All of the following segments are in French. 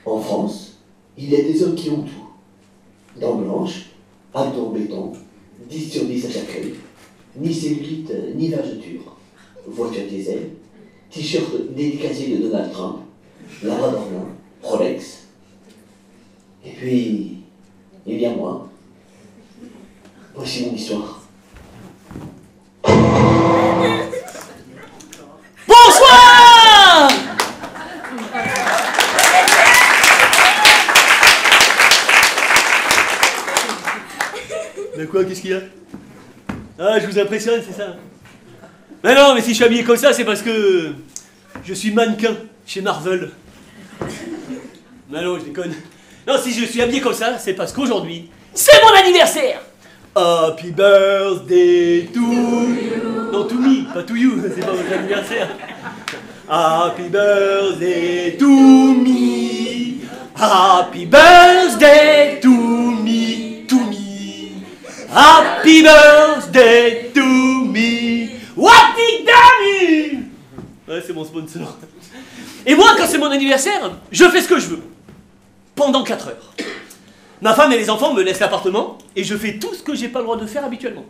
En France, il y a des hommes qui ont tout. Dents blanches, abdos en béton, 10 sur 10 à chaque œil, ni cellulite, ni vergeture. Voiture diesel, t-shirt dédicacé de Donald Trump, Labrador blanc, Rolex. Et puis, il y a moi. Voici mon histoire. Bonsoir! De quoi, qu'est-ce qu'il y a? Ah, je vous impressionne, c'est ça? Mais non, mais si je suis habillé comme ça, c'est parce que je suis mannequin chez Marvel. Mais non, je déconne. Non, si je suis habillé comme ça, c'est parce qu'aujourd'hui, c'est mon anniversaire! Happy birthday to you! Non, to me, pas to you, c'est pas votre anniversaire. Happy birthday to me! Happy birthday to me, to me! Happy birthday to me! What did Danny? Ouais, c'est mon sponsor. Et moi, quand c'est mon anniversaire, je fais ce que je veux. Pendant 4 heures. Ma femme et les enfants me laissent l'appartement et je fais tout ce que j'ai pas le droit de faire habituellement.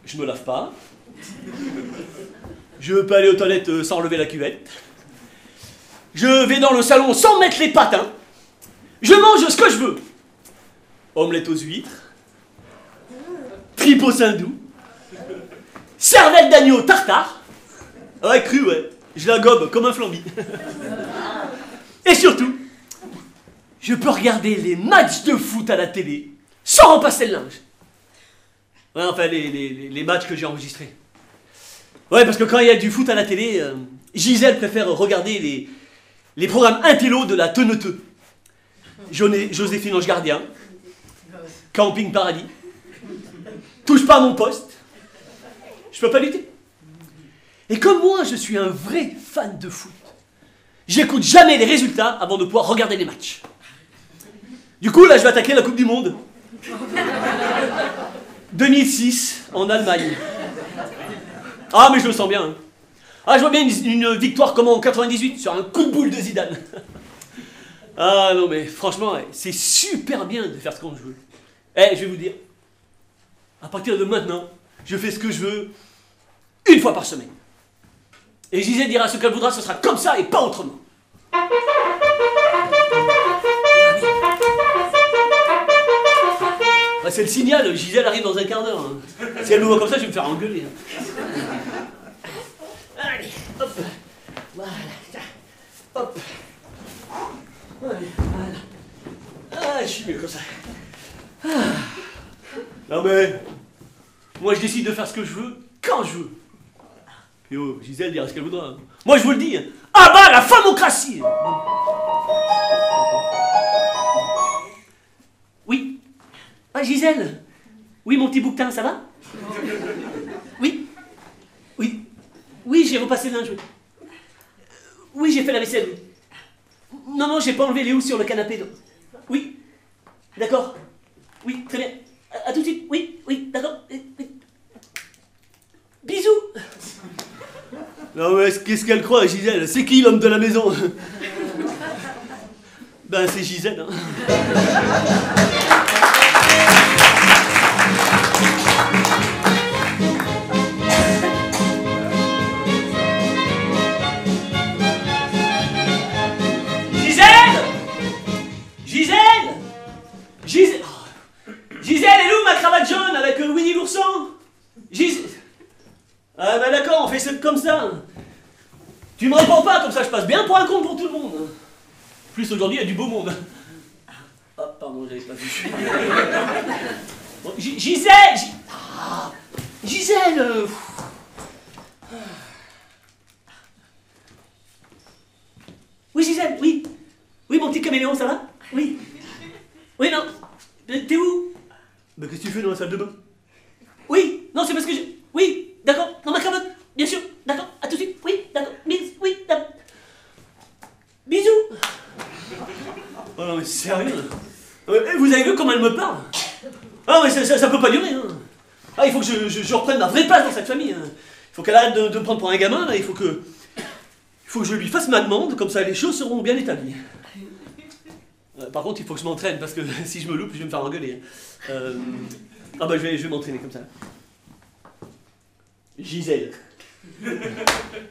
Je me lave pas. Je peux aller aux toilettes sans relever la cuvette. Je vais dans le salon sans mettre les patins. Je mange ce que je veux. Omelette aux huîtres. Tripe au saindoux. Cervelle d'agneau tartare. Ouais, cru, ouais. Je la gobe comme un flambi. Et surtout, je peux regarder les matchs de foot à la télé sans repasser le linge. Ouais, enfin, les matchs que j'ai enregistrés. Ouais, parce que quand il y a du foot à la télé, Gisèle préfère regarder les programmes intello de la Teneteux. Joséphine Ange Gardien. Camping Paradis. Touche pas à mon poste. Je peux pas lutter. Et comme moi, je suis un vrai fan de foot, j'écoute jamais les résultats avant de pouvoir regarder les matchs. Du coup, là, je vais attaquer la Coupe du Monde. 2006, en Allemagne. Ah, mais je le sens bien. Hein. Ah, je vois bien une victoire comme en 98, sur un coup de boule de Zidane. Ah non, mais franchement, ouais, c'est super bien de faire ce qu'on veut. Eh, je vais vous dire, à partir de maintenant, je fais ce que je veux, une fois par semaine. Et Gisèle dira ce qu'elle voudra, ce sera comme ça et pas autrement. Ah, c'est le signal, Gisèle arrive dans un quart d'heure. Hein. Si elle me voit comme ça, je vais me faire engueuler. Hein. Allez, hop. Voilà. Hop. Allez, voilà. Ah, je suis mieux comme ça. Ah. Non mais, moi je décide de faire ce que je veux, quand je veux. Et oh, Gisèle dira ce qu'elle voudra. Hein. Moi je vous le dis, hein. Ah bah la famocratie. Oui. Ah Gisèle. Oui mon petit bouquetin, ça va? Oui. Oui. Oui, j'ai repassé le linge. Oui, j'ai fait la vaisselle. Non, non, j'ai pas enlevé les housses sur le canapé. Donc. Oui. D'accord. Oui, très bien. À tout de suite. Oui, oui, d'accord. Oui. Bisous. Non mais qu'est-ce qu'elle croit, Gisèle? C'est qui l'homme de la maison? Ben c'est Gisèle, hein. Gisèle, elle est où ma cravate jaune avec Winnie l'ourson? Ah ben d'accord, on fait ça comme ça. Tu me réponds pas, comme ça je passe bien pour un con pour tout le monde. En plus aujourd'hui il y a du beau monde. Oh pardon, j'avais pas vu. Bon, Gisèle Gisèle Oui Gisèle, oui. Oui mon petit caméléon, ça va? Oui. Oui non. T'es où? Bah qu'est-ce que tu fais dans la salle de bain? Oui, non c'est parce que je... Oui, d'accord, dans ma cravate, bien sûr, d'accord, à tout de suite, oui, d'accord, oui, d'accord. Bisous. Oh non mais sérieux? Vous avez vu comment elle me parle? Ah mais ça peut pas durer, hein. Ah il faut que je reprenne ma vraie place dans cette famille, hein. Il faut qu'elle arrête de me prendre pour un gamin, là, il faut faut que je lui fasse ma demande, comme ça les choses seront bien établies. Par contre, il faut que je m'entraîne, parce que si je me loupe, je vais me faire engueuler. Ah bah je vais m'entraîner comme ça. Gisèle.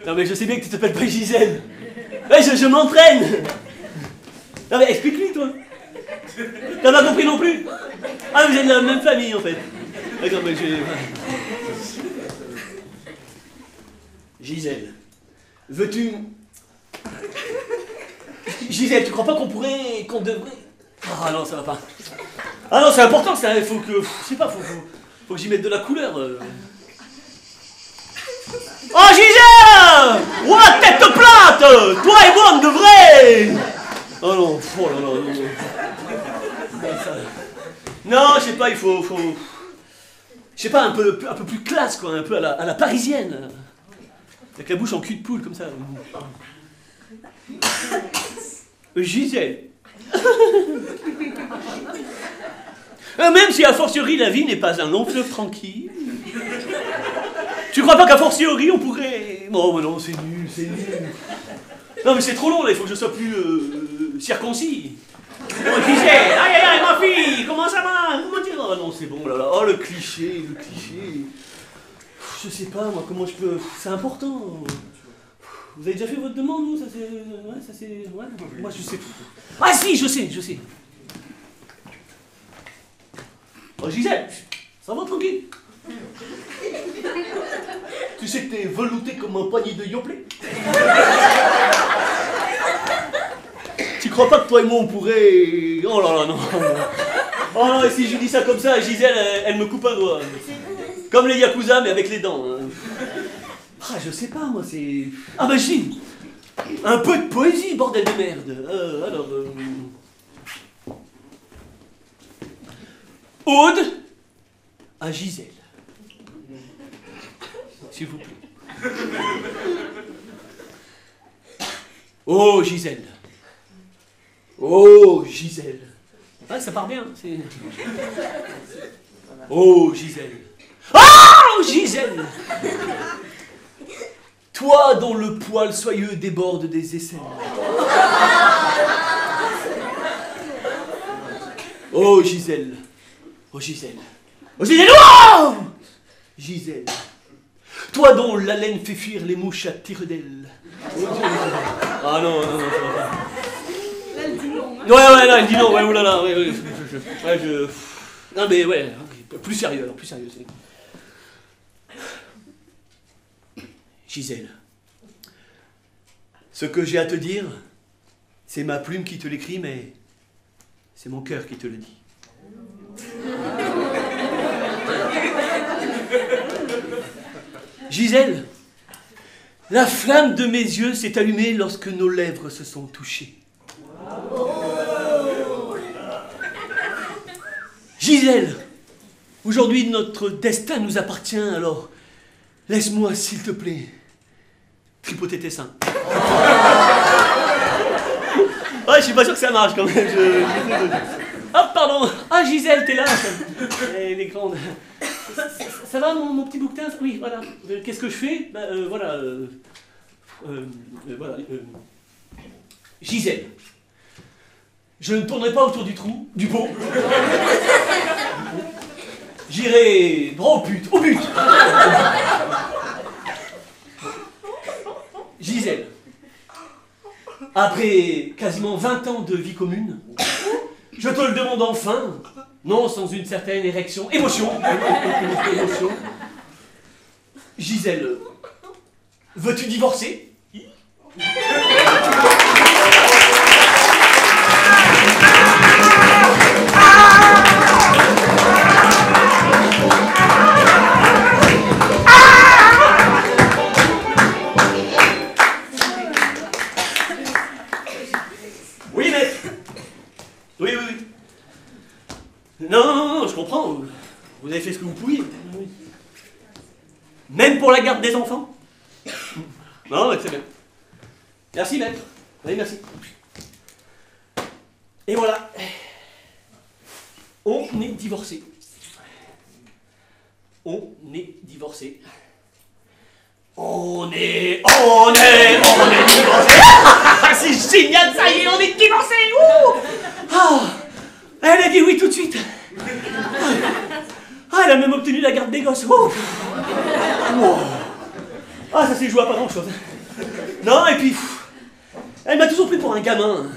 Non mais je sais bien que tu t'appelles pas Gisèle. Ouais, je m'entraîne. Non mais explique-lui, toi. T'as pas compris non plus? Ah, vous êtes de la même famille, en fait. D'accord, mais Gisèle, veux-tu... Gisèle, tu crois pas qu'on devrait... Ah non, ça va pas. Ah non, c'est important, ça, il faut que... Je sais pas, faut que j'y mette de la couleur. Oh, Gisèle! Ouah, tête plate! Toi et moi, on devrait... Oh non, oh là là, non. Non, je sais pas, il faut... Je sais pas, un peu plus classe, quoi, un peu à la parisienne. Avec la bouche en cul de poule, comme ça. Gisèle. Même si a fortiori la vie n'est pas un long fleuve tranquille. Tu crois pas qu'a fortiori on pourrait... Non, mais non, c'est nul, c'est nul. Non, mais c'est trop long, là, il faut que je sois plus circoncis. Oh, Gisèle, aïe aïe aïe, ma fille, comment ça va? Comment dire? Oh non, c'est bon, là là. Oh, le cliché, le cliché. Je sais pas, moi, comment je peux... C'est important. Vous avez déjà fait votre demande, vous? Ça c'est... Ouais, ça c'est... Ouais, moi, je sais. Ah si, je sais. Oh, Gisèle, ça va tranquille? Tu sais que t'es velouté comme un panier de yoplait? Tu crois pas que toi et moi on pourrait... Oh là là, non. Oh non, et si je dis ça comme ça, Gisèle, elle me coupe un doigt. Comme les Yakuza, mais avec les dents. Ah, je sais pas, moi, c'est... Ah bah si, un peu de poésie, bordel de merde. Alors... Ode à Gisèle. S'il vous plaît. Oh, Gisèle. Oh, Gisèle. Ah, ça part bien, c'est... Oh, Gisèle. Oh, Gisèle. Toi dont le poil soyeux déborde des aisselles. Oh, Gisèle. Oh, Gisèle. Oh, Gisèle. Oh Gisèle. Toi dont l'haleine fait fuir les mouches à tire-d'aile. Ah non, ça va pas. Ouais, là, elle dit non, ouais, oulala, ouais, non, mais ouais, plus sérieux, alors, plus sérieux, c'est... Gisèle, ce que j'ai à te dire, c'est ma plume qui te l'écrit, mais c'est mon cœur qui te le dit. Gisèle, la flamme de mes yeux s'est allumée lorsque nos lèvres se sont touchées. Gisèle, aujourd'hui notre destin nous appartient, alors laisse-moi s'il te plaît tripoter tes seins. Ouais, je suis pas sûr que ça marche quand même. Ah, pardon. Ah, Gisèle, t'es là. Elle est grande. Ça va, mon petit bouquetin? Oui, voilà. Qu'est-ce que je fais? Voilà. Gisèle. Je ne tournerai pas autour du trou, du pot. J'irai droit au but. Gisèle. Après quasiment 20 ans de vie commune, je te le demande enfin, non sans une certaine émotion. Gisèle, veux-tu divorcer? Oui, maître. Oui. Non, je comprends. Vous avez fait ce que vous pouviez. Même pour la garde des enfants? Non, mais très bien. Merci, maître. Oui, merci. Et voilà. On est divorcés. On est divorcés. C'est génial, ça y est, on est divorcés. Elle a dit oui tout de suite. Elle a même obtenu la garde des gosses. Ça s'est joué à pas grand chose. Non, et puis, elle m'a toujours pris pour un gamin.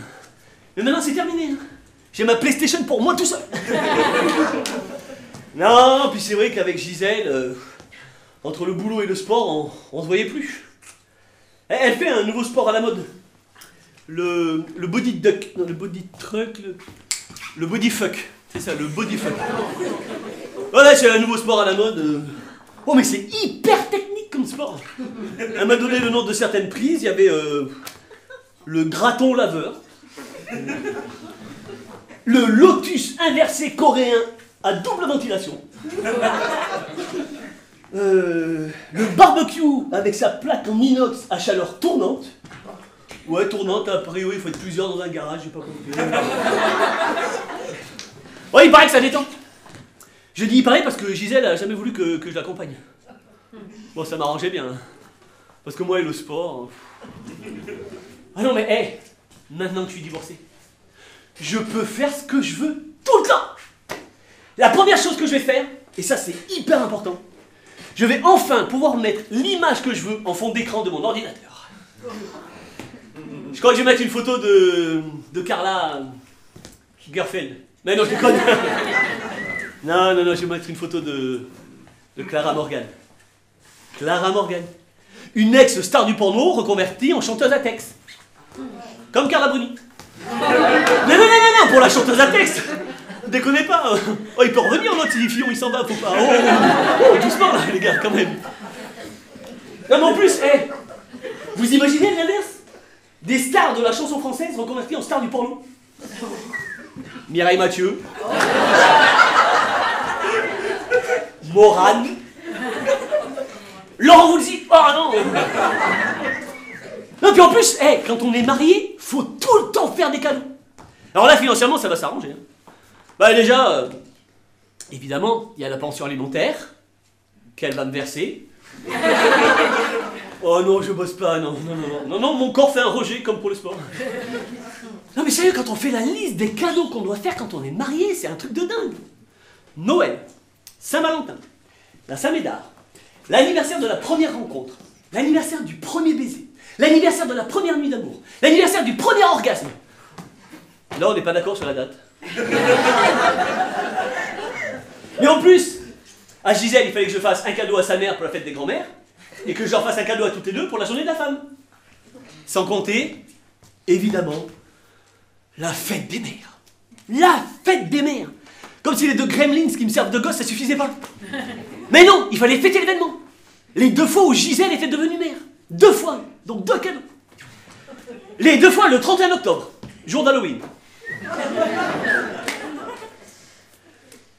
Mais maintenant c'est terminé. J'ai ma PlayStation pour moi tout seul. Non, puis c'est vrai qu'avec Gisèle, entre le boulot et le sport, on se voyait plus. Elle fait un nouveau sport à la mode. Le body duck, non, le body truck, le body fuck. C'est ça, le body fuck. Voilà, c'est un nouveau sport à la mode. Oh, mais c'est hyper technique comme sport. Elle m'a donné le nom de certaines prises. Il y avait le graton laveur, le lotus inversé coréen à double ventilation, le barbecue avec sa plaque en inox à chaleur tournante. Ouais, tournante, a priori, il faut être plusieurs dans un garage, j'ai pas compris. Ouais, il paraît que ça détend. Je dis il paraît parce que Gisèle a jamais voulu que je l'accompagne. Bon, ça m'arrangeait bien. Hein. Parce que moi et le sport... Ah non, mais maintenant que je suis divorcé, je peux faire ce que je veux tout le temps. La première chose que je vais faire, et ça c'est hyper important, je vais enfin pouvoir mettre l'image que je veux en fond d'écran de mon ordinateur. Je crois que je vais mettre une photo de Carla Gerfeld. Mais non, je déconne. Non, je vais mettre une photo de Clara Morgan. Clara Morgan. Une ex-star du porno reconvertie en chanteuse à texte. Comme Carla Bruni. Non, pour la chanteuse à texte. Déconnez pas. Oh, il peut revenir, l'autre, Fillon, il s'en va, faut pas. Oh, doucement là, les gars, quand même. Non, mais en plus, vous imaginez l'inverse? Des stars de la chanson française reconverties en stars du porno. Mireille Mathieu. Morane. Laurent Voulzy. Oh non. Non, puis en plus, quand on est marié, faut tout le temps faire des cadeaux. Alors là, financièrement, ça va s'arranger. Hein. Bah déjà, évidemment, il y a la pension alimentaire qu'elle va me verser. Oh non, je bosse pas, non, mon corps fait un rejet comme pour le sport. Non mais sérieux, quand on fait la liste des cadeaux qu'on doit faire quand on est marié, c'est un truc de dingue. Noël, Saint-Valentin, la Saint-Médard, l'anniversaire de la première rencontre, l'anniversaire du premier baiser, l'anniversaire de la première nuit d'amour, l'anniversaire du premier orgasme. Là, on n'est pas d'accord sur la date. Mais en plus, à Gisèle, il fallait que je fasse un cadeau à sa mère pour la fête des grands-mères, et que je leur fasse un cadeau à toutes les deux pour la journée de la femme. Sans compter, évidemment, la fête des mères. La fête des mères. Comme si les deux gremlins qui me servent de gosse, ça suffisait pas. Mais non, il fallait fêter l'événement. Les 2 fois où Gisèle était devenue mère. 2 fois, donc 2 cadeaux. Les 2 fois le 31 octobre, jour d'Halloween.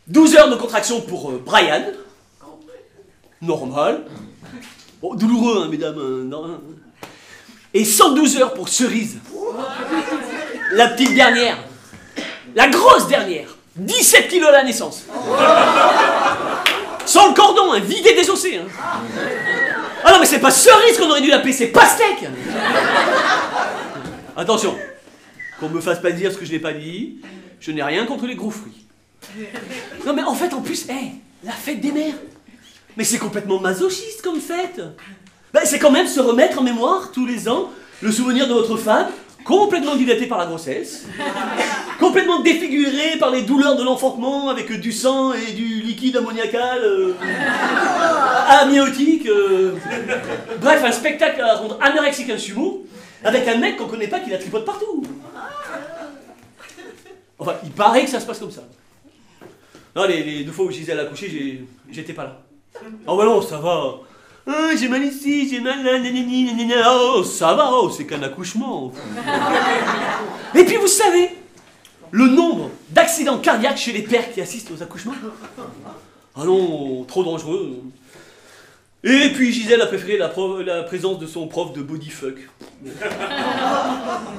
12 heures de contraction pour Brian. Normal. Bon, douloureux, hein, mesdames. Non. Et 112 heures pour Cerise. La petite dernière. La grosse dernière. 17 kilos à la naissance. Sans le cordon, hein, vidé désossé. Hein. Ah non, mais c'est pas Cerise qu'on aurait dû l'appeler, c'est Pastèque. Attention, qu'on me fasse pas dire ce que je n'ai pas dit. Je n'ai rien contre les gros fruits. Non mais en fait, en plus, la fête des mères. Mais c'est complètement masochiste comme fête. Ben, c'est quand même se remettre en mémoire tous les ans le souvenir de votre femme, complètement dilatée par la grossesse, complètement défigurée par les douleurs de l'enfantement avec du sang et du liquide ammoniacal, amniotique. Bref, un spectacle à rendre anorexique un sumo avec un mec qu'on connaît pas qui la tripote partout. Enfin, il paraît que ça se passe comme ça. Non, les 2 fois où Gisèle a accouché, j'étais pas là. Oh bah non, ça va. Oh, j'ai mal ici, j'ai mal là, nanana. Oh, ça va, c'est qu'un accouchement. Et puis vous savez, le nombre d'accidents cardiaques chez les pères qui assistent aux accouchements. Ah non, trop dangereux. Et puis Gisèle a préféré la présence de son prof de bodyfuck.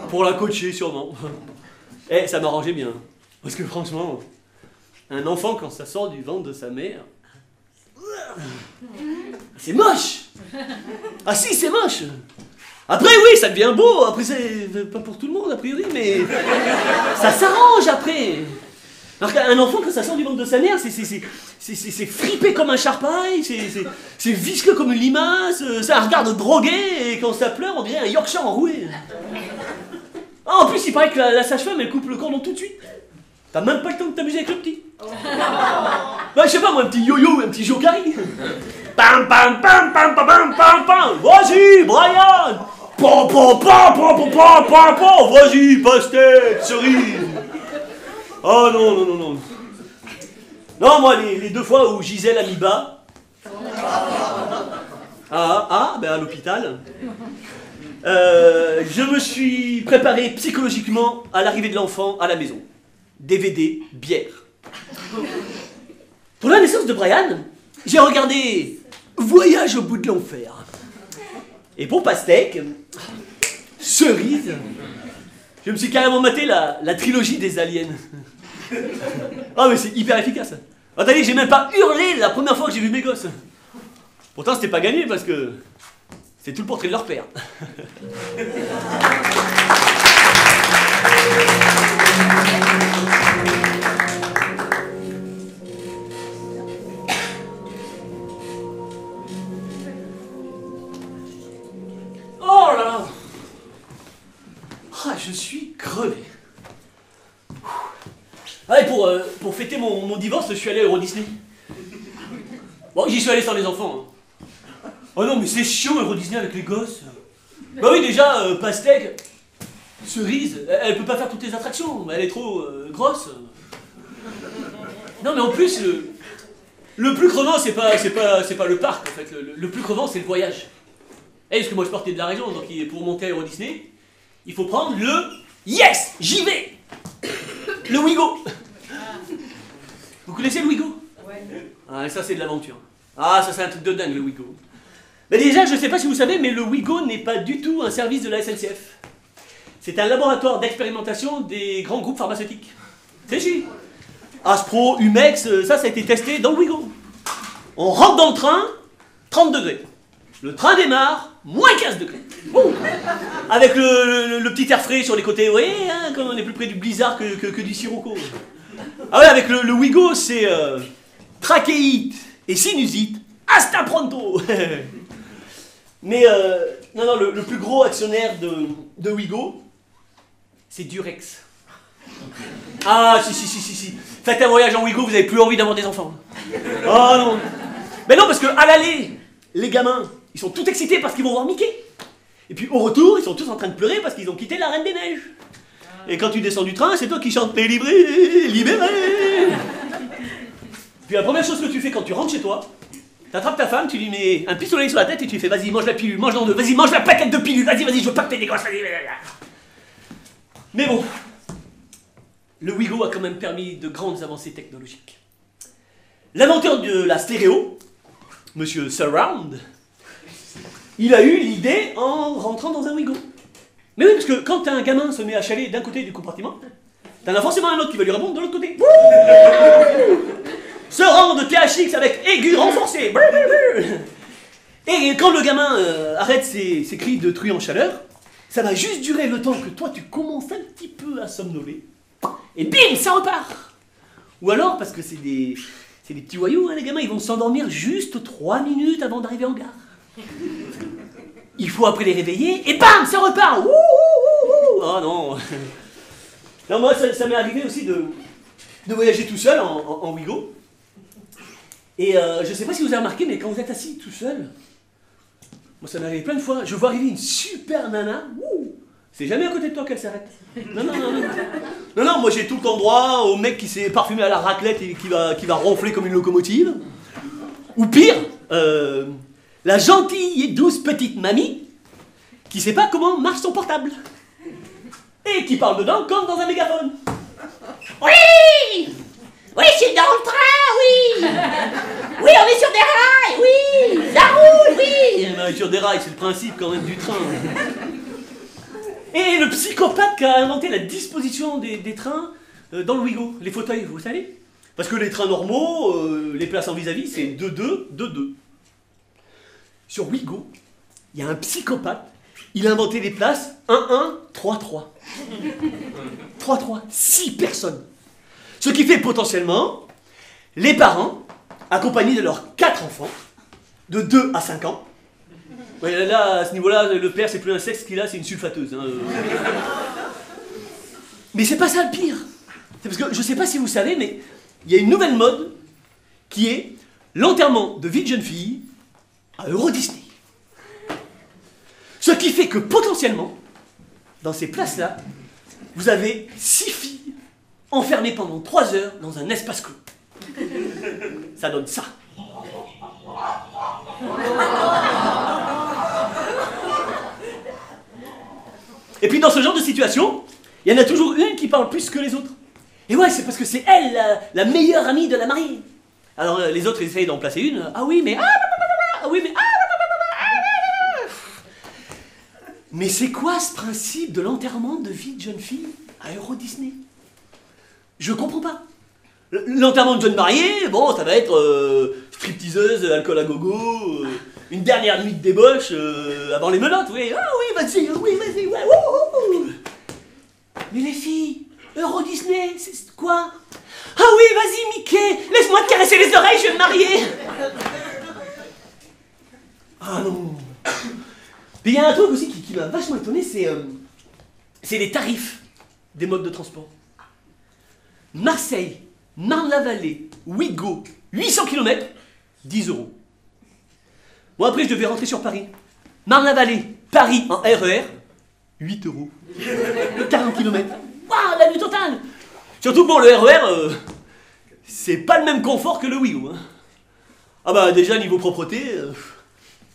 Pour la coacher sûrement. Ça m'arrangeait bien. Parce que franchement, un enfant quand ça sort du ventre de sa mère... C'est moche. Ah si, c'est moche. Après, oui, ça devient beau. Après, c'est pas pour tout le monde, a priori, mais ça s'arrange après. Alors qu'un enfant, quand ça sort du ventre de sa mère, c'est fripé comme un charpaille, c'est visqueux comme une limace, ça regarde drogué, et quand ça pleure, on dirait un Yorkshire enroué. Ah, en plus, il paraît que la sage-femme, elle coupe le cordon tout de suite. T'as même pas le temps de t'amuser avec le petit. Bah, je sais pas, moi, un petit yo-yo, un petit jokari. Pam, pam, pam, pam, pam, pam, pam, pam. Vas-y, Brian. Pam, pam, pam, pam, pam, pam, pam, pam. Vas-y, pastèque, cerise. Oh non, non, non, non. Non, moi, les 2 fois où Gisèle a mis bas. Ben à l'hôpital. Je me suis préparé psychologiquement à l'arrivée de l'enfant à la maison. DVD, bière. Pour la naissance de Brian, j'ai regardé Voyage au bout de l'enfer. Et pour Pastèque, cerise, je me suis carrément maté la trilogie des aliens. Ah mais c'est hyper efficace. Attendez, j'ai même pas hurlé la première fois que j'ai vu mes gosses. Pourtant c'était pas gagné parce que c'est tout le portrait de leur père. Oh là là. Ah, je suis crevé. Ah, et pour fêter mon divorce, je suis allé à Euro Disney. Bon, j'y suis allé sans les enfants. Hein. Oh non, mais c'est chiant Euro Disney avec les gosses. Bah oui, déjà, Pastèque, cerise, elle peut pas faire toutes les attractions, elle est trop grosse. Non, mais en plus, le plus crevant, c'est pas le parc, en fait. Le plus crevant, c'est le voyage. Et parce que moi, je partais de la région, donc pour monter à Euro Disney, il faut prendre le Yes, j'y vais. Le Wigo. Vous connaissez le Wigo? Ouais. Ah, ça c'est de l'aventure. Ah, ça c'est un truc de dingue le Wigo. Mais déjà, je sais pas si vous savez, mais le Wigo n'est pas du tout un service de la SNCF. C'est un laboratoire d'expérimentation des grands groupes pharmaceutiques. C'est si. Aspro, Humex, ça a été testé dans le Wigo. On rentre dans le train, 30 degrés. Le train démarre, moins 15 degrés. Bon. Avec le petit air frais sur les côtés, vous voyez, hein, comme on est plus près du blizzard que du sirocco. Ah ouais, avec le Wigo, c'est trachéite et sinusite, hasta pronto. Mais, non, le plus gros actionnaire de Wigo, c'est Durex. Ah, si. Faites un voyage en Wigo, vous n'avez plus envie d'avoir des enfants. Oh non. Mais non, parce qu'à l'aller, les gamins, ils sont tout excités parce qu'ils vont voir Mickey. Et puis au retour, ils sont tous en train de pleurer parce qu'ils ont quitté la Reine des Neiges. Et quand tu descends du train, c'est toi qui chantes Délivré, libéré. Puis la première chose que tu fais quand tu rentres chez toi, t'attrapes ta femme, tu lui mets un pistolet sur la tête et tu lui fais vas-y, mange la pilule, mange-en 2, vas-y, mange la paquette de pilules, vas-y, je veux pas que t'aies des gosses, vas-y. Mais bon, le Wigo a quand même permis de grandes avancées technologiques. L'inventeur de la stéréo, Monsieur Surround, il a eu l'idée en rentrant dans un Wigo. Mais oui, parce que quand un gamin se met à chialer d'un côté du compartiment, t'en as forcément un autre qui va lui répondre de l'autre côté. Surround THX avec aigu renforcé. Et quand le gamin arrête ses cris de truie en chaleur, ça va juste durer le temps que toi tu commences un petit peu à somnoler. Et bim, ça repart. Ou alors, parce que c'est des petits voyous, hein, les gamins, ils vont s'endormir juste 3 minutes avant d'arriver en gare. Il faut après les réveiller, et bam, ça repart. Oh non. Non, moi, ça m'est arrivé aussi de voyager tout seul en Wigo. Et je sais pas si vous avez remarqué, mais quand vous êtes assis tout seul, moi ça m'est arrivé plein de fois, je vois arriver une super nana, c'est jamais à côté de toi qu'elle s'arrête. Non, moi j'ai tout le temps droit au mec qui s'est parfumé à la raclette et qui va ronfler comme une locomotive. Ou pire, la gentille et douce petite mamie qui sait pas comment marche son portable. Et qui parle dedans comme dans un mégaphone. Oui! Oui, je suis dans le train, oui! Oui, on est sur des rails, oui! Ça roule, oui! Sur des rails, c'est le principe quand même du train. Et le psychopathe qui a inventé la disposition des trains dans le Wigo, les fauteuils, vous savez? Parce que les trains normaux, les places en vis-à-vis, c'est 2-2, 2-2. Sur Ouigo, il y a un psychopathe, il a inventé des places 1-1, 3-3. 3-3, 6 personnes. Ce qui fait potentiellement les parents, accompagnés de leurs 4 enfants, de 2 à 5 ans. Ouais, là, à ce niveau-là, le père, c'est plus un sexe qu'il a, c'est une sulfateuse. Hein. Mais c'est pas ça le pire. C'est parce que, je sais pas si vous savez, mais il y a une nouvelle mode qui est l'enterrement de vie de jeune fille à Euro Disney. Ce qui fait que potentiellement, dans ces places-là, vous avez 6 filles enfermées pendant 3 heures dans un espace clos. Ça donne ça. Et puis dans ce genre de situation, il y en a toujours une qui parle plus que les autres. Et ouais, c'est parce que c'est elle, la meilleure amie de la mariée. Alors les autres essayent d'en placer une. Ah oui, mais... Ah oui, mais... Mais c'est quoi ce principe de l'enterrement de vie de jeune fille à Euro Disney? Je comprends pas. L'enterrement de jeune mariée, bon, ça va être stripteaseuse, alcool à gogo, une dernière nuit de débauche avant les menottes, oui. Ah oui, vas-y, ouais, wouhou. Mais les filles, Euro Disney, c'est quoi? Ah oui, vas-y, Mickey, laisse-moi te caresser les oreilles, je vais me marier. Ah non. Mais il y a un truc aussi qui m'a vachement étonné, c'est les tarifs des modes de transport. Marseille, Marne-la-Vallée, Ouigo, 800 km, 10 €. Bon, après, je devais rentrer sur Paris. Marne-la-Vallée, Paris en RER, 8 €. 40 km. Waouh, la nuit totale. Surtout que bon, le RER, c'est pas le même confort que le Ouigo. Hein. Ah bah, déjà, niveau propreté,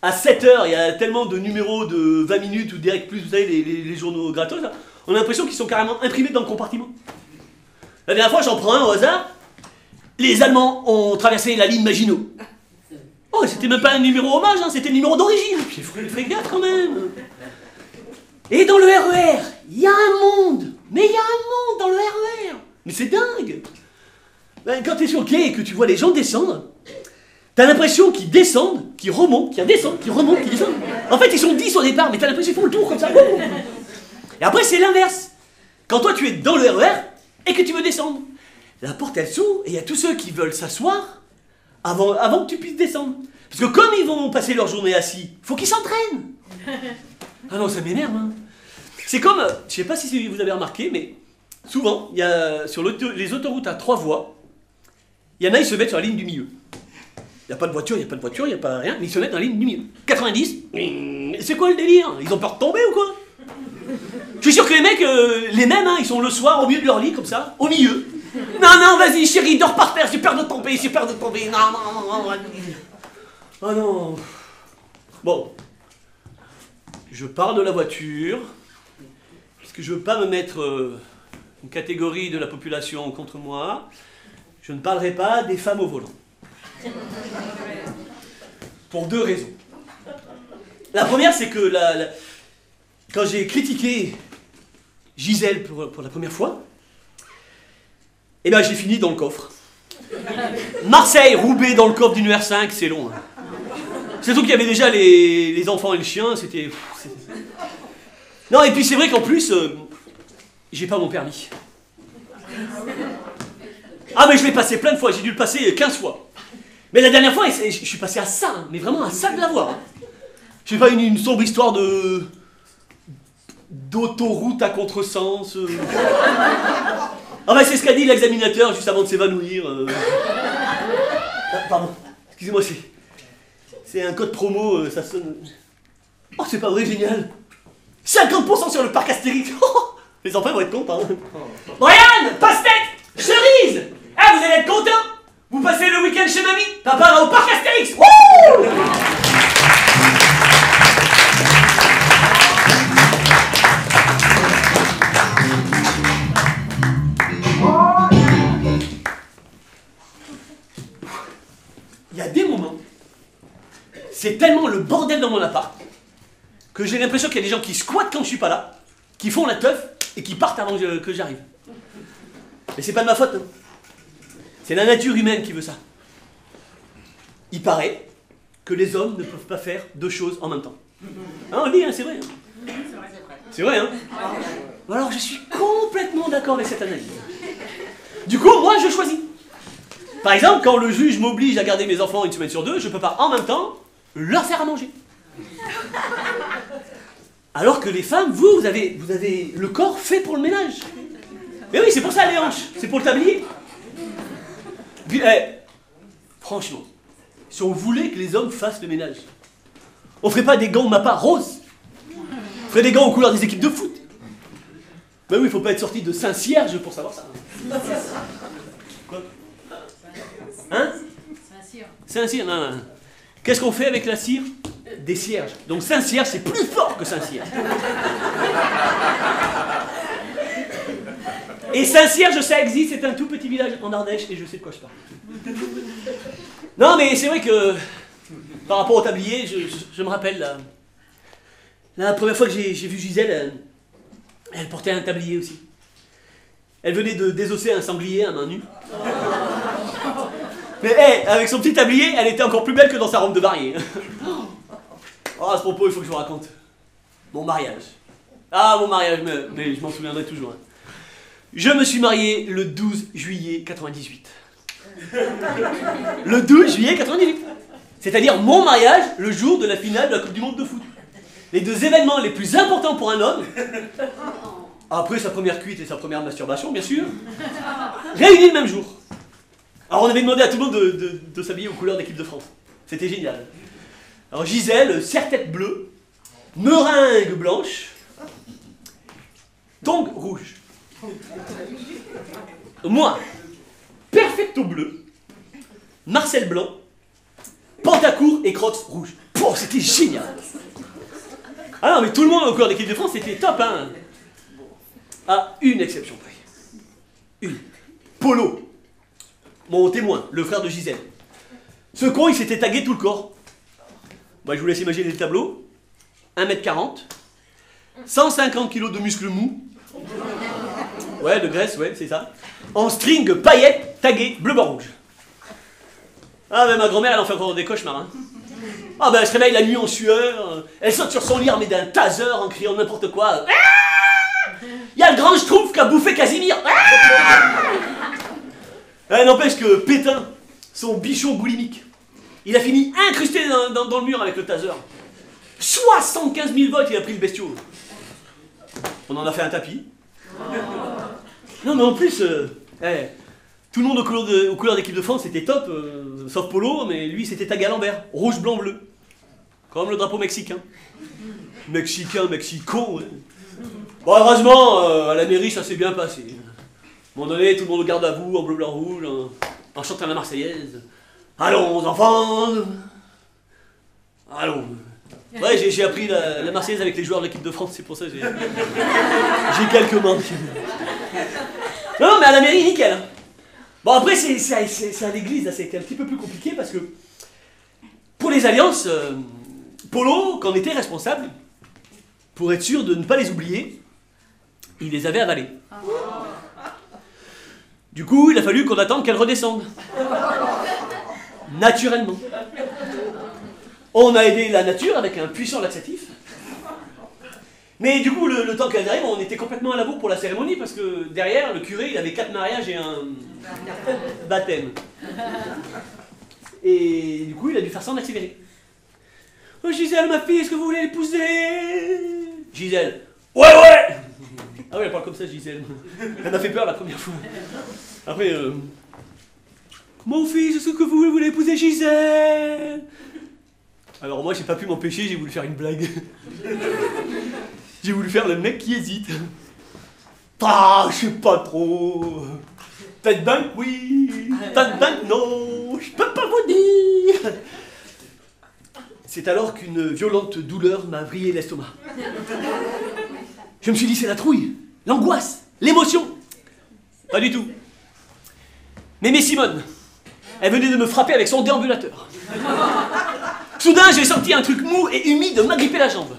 à 7 h, il y a tellement de numéros de 20 minutes ou direct plus, vous savez, les journaux gratos, là, on a l'impression qu'ils sont carrément imprimés dans le compartiment. La dernière fois, j'en prends un au hasard. Les Allemands ont traversé la ligne Maginot. Oh, c'était même pas un numéro hommage, hein, c'était le numéro d'origine. J'ai fait gaffe quand même. Et dans le RER, il y a un monde. Mais il y a un monde dans le RER. Mais c'est dingue. Ben, quand t'es sur le quai et que tu vois les gens descendre, t'as l'impression qu'ils descendent, qu'ils remontent, qu'ils redescendent, qu'ils remontent, qu'ils descendent. En fait, ils sont 10 au départ, mais t'as l'impression qu'ils font le tour comme ça. Et après, c'est l'inverse. Quand toi, tu es dans le RER et que tu veux descendre, la porte, elle s'ouvre et il y a tous ceux qui veulent s'asseoir avant que tu puisses descendre. Parce que comme ils vont passer leur journée assis, faut qu'ils s'entraînent. Ah non, ça m'énerve. Hein. C'est comme, je sais pas si vous avez remarqué, mais souvent, il y a, sur les autoroutes à 3 voies, il y en a, ils se mettent sur la ligne du milieu. Il n'y a pas de voiture, il n'y a pas rien, mais ils se mettent dans la ligne du milieu. 90, c'est quoi le délire? Ils ont peur de tomber ou quoi? Je suis sûr que les mecs, les mêmes, hein, ils sont le soir au milieu de leur lit, comme ça, au milieu. Non, vas-y, chérie, dors par terre, j'ai peur de tomber, Non. Oh non. Bon. Je parle de la voiture, parce que je veux pas me mettre une catégorie de la population contre moi. Je ne parlerai pas des femmes au volant. Pour 2 raisons. La première, c'est que quand j'ai critiqué Gisèle pour la première fois, eh ben j'ai fini dans le coffre. Marseille, Roubaix dans le coffre d'une R5, c'est long. Hein. Surtout qu'il y avait déjà les enfants et le chien, c'était... Non, et puis c'est vrai qu'en plus, j'ai pas mon permis. Ah mais je l'ai passé plein de fois, j'ai dû le passer 15 fois. Mais la dernière fois, je suis passé à ça, hein, mais vraiment à ça de l'avoir. Hein. Je sais pas, une sombre histoire d'autoroute à contresens. Ah bah c'est ce qu'a dit l'examinateur juste avant de s'évanouir. Ah, pardon, excusez-moi, c'est un code promo, ça sonne... Oh, c'est pas vrai, génial. 50% sur le parc Astérix. Oh, les enfants vont être contents. Brian, pastèque, cerise. Ah, vous allez être contents. Vous passez le week-end chez mamie. Papa va au parc Astérix. Wouh! Il y a des moments, c'est tellement le bordel dans mon appart que j'ai l'impression qu'il y a des gens qui squattent quand je suis pas là, qui font la teuf et qui partent avant que j'arrive. Mais c'est pas de ma faute. Hein. C'est la nature humaine qui veut ça. Il paraît que les hommes ne peuvent pas faire deux choses en même temps. Hein, on le dit, hein, c'est vrai. Hein. C'est vrai, hein. Alors je suis complètement d'accord avec cette analyse. Du coup, moi je choisis. Par exemple, quand le juge m'oblige à garder mes enfants une semaine sur deux, je ne peux pas en même temps leur faire à manger. Alors que les femmes, vous avez le corps fait pour le ménage. Mais oui, c'est pour ça les hanches, c'est pour le tablier. Puis, franchement, si on voulait que les hommes fassent le ménage, on ferait pas des gants Mappa roses. On ferait des gants aux couleurs des équipes de foot. Ben oui, il faut pas être sorti de Saint-Cierge pour savoir ça. Quoi? Hein? Saint-Cierge, non, non. Qu'est-ce qu'on fait avec la cire? Des cierges. Donc Saint-Cierge, c'est plus fort que Saint-Cierge. Et Saint-Cierge, ça existe, c'est un tout petit village en Ardèche, et je sais de quoi je parle. Non, mais c'est vrai que, par rapport au tablier, je me rappelle, la première fois que j'ai vu Gisèle, elle portait un tablier aussi. Elle venait de désosser un sanglier à main nue. Mais avec son petit tablier, elle était encore plus belle que dans sa robe de mariée. Oh, à ce propos, il faut que je vous raconte. Mon mariage. Ah, mon mariage, mais je m'en souviendrai toujours. Hein. Je me suis marié le 12 juillet 98. Le 12 juillet 98. C'est-à-dire mon mariage le jour de la finale de la Coupe du Monde de foot. Les deux événements les plus importants pour un homme, après sa première cuite et sa première masturbation, bien sûr, réunis le même jour. Alors on avait demandé à tout le monde de s'habiller aux couleurs d'équipe de France. C'était génial. Alors Gisèle, serre-tête bleue, meringue blanche, tongs rouge. Moi, perfecto bleu, Marcel blanc, pantacourt et crocs rouge. Oh, c'était génial. Ah non, mais tout le monde au couleurs d'équipe de France, c'était top, hein. À une exception près. Une. Polo. Mon témoin, le frère de Gisèle. Ce con, il s'était tagué tout le corps. Bah, je vous laisse imaginer le tableau. 1m40, 150 kg de muscles mous. Ouais, de graisse, ouais, c'est ça. En string, paillettes, tagué, bleu, blanc, rouge. Ah, mais ma grand-mère, elle en fait encore des cauchemars, hein. Ah, ben, elle se réveille la nuit en sueur. Elle saute sur son lit armée d'un taser en criant n'importe quoi. Il y a le grand Schtroumpf qui a bouffé Casimir. N'empêche que Pétain, son bichon boulimique, il a fini incrusté dans le mur avec le taser. 75 000 volts, il a pris le bestiau. On en a fait un tapis. Non, mais en plus, tout le monde aux couleurs d'équipe de France c'était top, sauf Polo, mais lui c'était tagué à l'envers, rouge, blanc, bleu. Comme le drapeau mexicain. Mexicain, Mexico, ouais. Bon, heureusement, à la mairie ça s'est bien passé. À un moment donné, tout le monde au garde à vous, en bleu, blanc, rouge, en chantant la Marseillaise. Allons, enfants! Allons! Ouais, j'ai appris la Marseillaise avec les joueurs de l'équipe de France, c'est pour ça que j'ai quelques manques. Non, mais à la mairie, nickel. Bon, après, c'est à l'église, là, c'était un petit peu plus compliqué parce que pour les alliances, Polo, qu'en était responsable, pour être sûr de ne pas les oublier, il les avait avalés. Du coup, il a fallu qu'on attende qu'elles redescendent. Naturellement. On a aidé la nature avec un puissant laxatif. Mais du coup, le temps qu'elles arrivent, on était complètement à la bourre pour la cérémonie parce que derrière, le curé, il avait 4 mariages et un baptême. Et du coup, il a dû faire ça en accéléré. Oh, Gisèle, ma fille, est-ce que vous voulez l'épouser? Gisèle. Ouais! Ah oui, elle parle comme ça, Gisèle. Elle m'a fait peur la première fois. Après, mon fils, est-ce que vous voulez épouser Gisèle? Alors moi, j'ai pas pu m'empêcher, j'ai voulu faire une blague. J'ai voulu faire le mec qui hésite. Ah, je sais pas trop. Tête bank, oui. Tête bank, non. Je peux pas vous dire. C'est alors qu'une violente douleur m'a vrillé l'estomac. Je me suis dit, c'est la trouille, l'angoisse, l'émotion. Pas du tout. Mémé Simone, elle venait de me frapper avec son déambulateur. Soudain, j'ai senti un truc mou et humide m'agripper la jambe.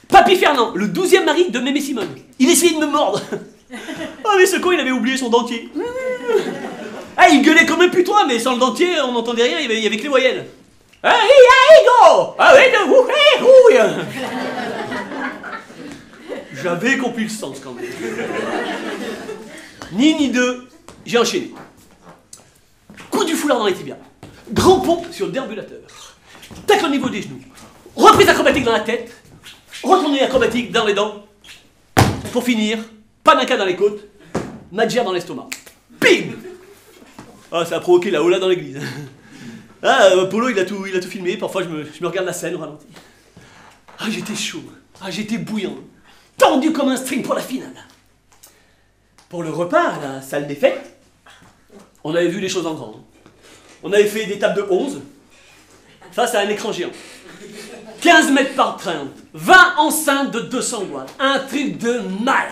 Papy Fernand, le 12e mari de Mémé Simone. Il essayait de me mordre. Oh, mais ce con, il avait oublié son dentier. Ah, il gueulait comme un putois, mais sans le dentier, on n'entendait rien, il y avait que les voyelles. Ah, go! Ah, oui, j'avais compris le sens quand même. Ni deux, j'ai enchaîné. Coup du foulard dans les tibias. Grand pompe sur le déambulateur. Tacle au niveau des genoux. Reprise acrobatique dans la tête. Retournée acrobatique dans les dents. Pour finir, panaka dans les côtes. Madjer dans l'estomac. Bim! Ah, ça a provoqué la hola dans l'église. Ah, Polo, il a tout filmé. Parfois, je me regarde la scène au ralenti. Ah, j'étais chaud. Ah, j'étais bouillant. Tendu comme un string pour la finale. Pour le repas, à la salle des fêtes, on avait vu les choses en grand. On avait fait des tables de 11 face à un écran géant. 15 mètres par 30. 20 enceintes de 200 watts. Un truc de malade.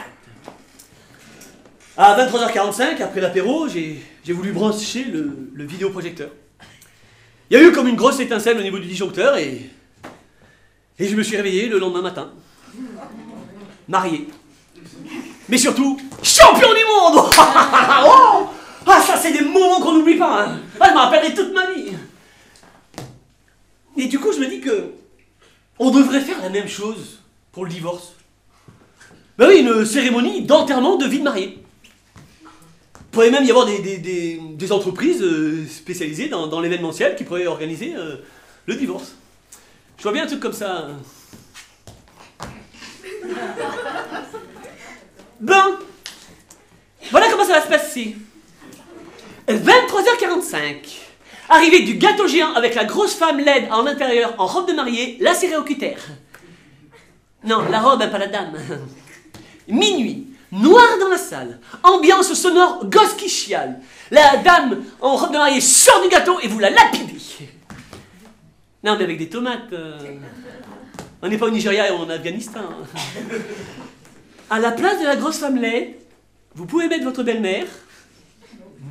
À 23h45, après l'apéro, j'ai voulu brancher le vidéoprojecteur. Il y a eu comme une grosse étincelle au niveau du disjoncteur et je me suis réveillé le lendemain matin. Marié. Mais surtout, champion du monde. Oh, ah, ça c'est des moments qu'on n'oublie pas. Hein. Ah, je m'en rappellerai toute ma vie. Et du coup, je me dis que on devrait faire la même chose pour le divorce. Ben oui, une cérémonie d'enterrement de vie de mariée. Il pourrait même y avoir des entreprises spécialisées dans l'événementiel qui pourraient organiser le divorce. Je vois bien un truc comme ça. Bon, voilà comment ça va se passer. 23h45. Arrivée du gâteau géant avec la grosse femme laide en intérieur en robe de mariée, lacérée au cutter. Non, la robe, hein, pas la dame. Minuit. Noir dans la salle, ambiance sonore gosse qui chiale. La dame en robe de mariée sort du gâteau et vous la lapidez. Non, mais avec des tomates. On n'est pas au Nigeria et en Afghanistan. À la place de la grosse femme laide, vous pouvez mettre votre belle-mère,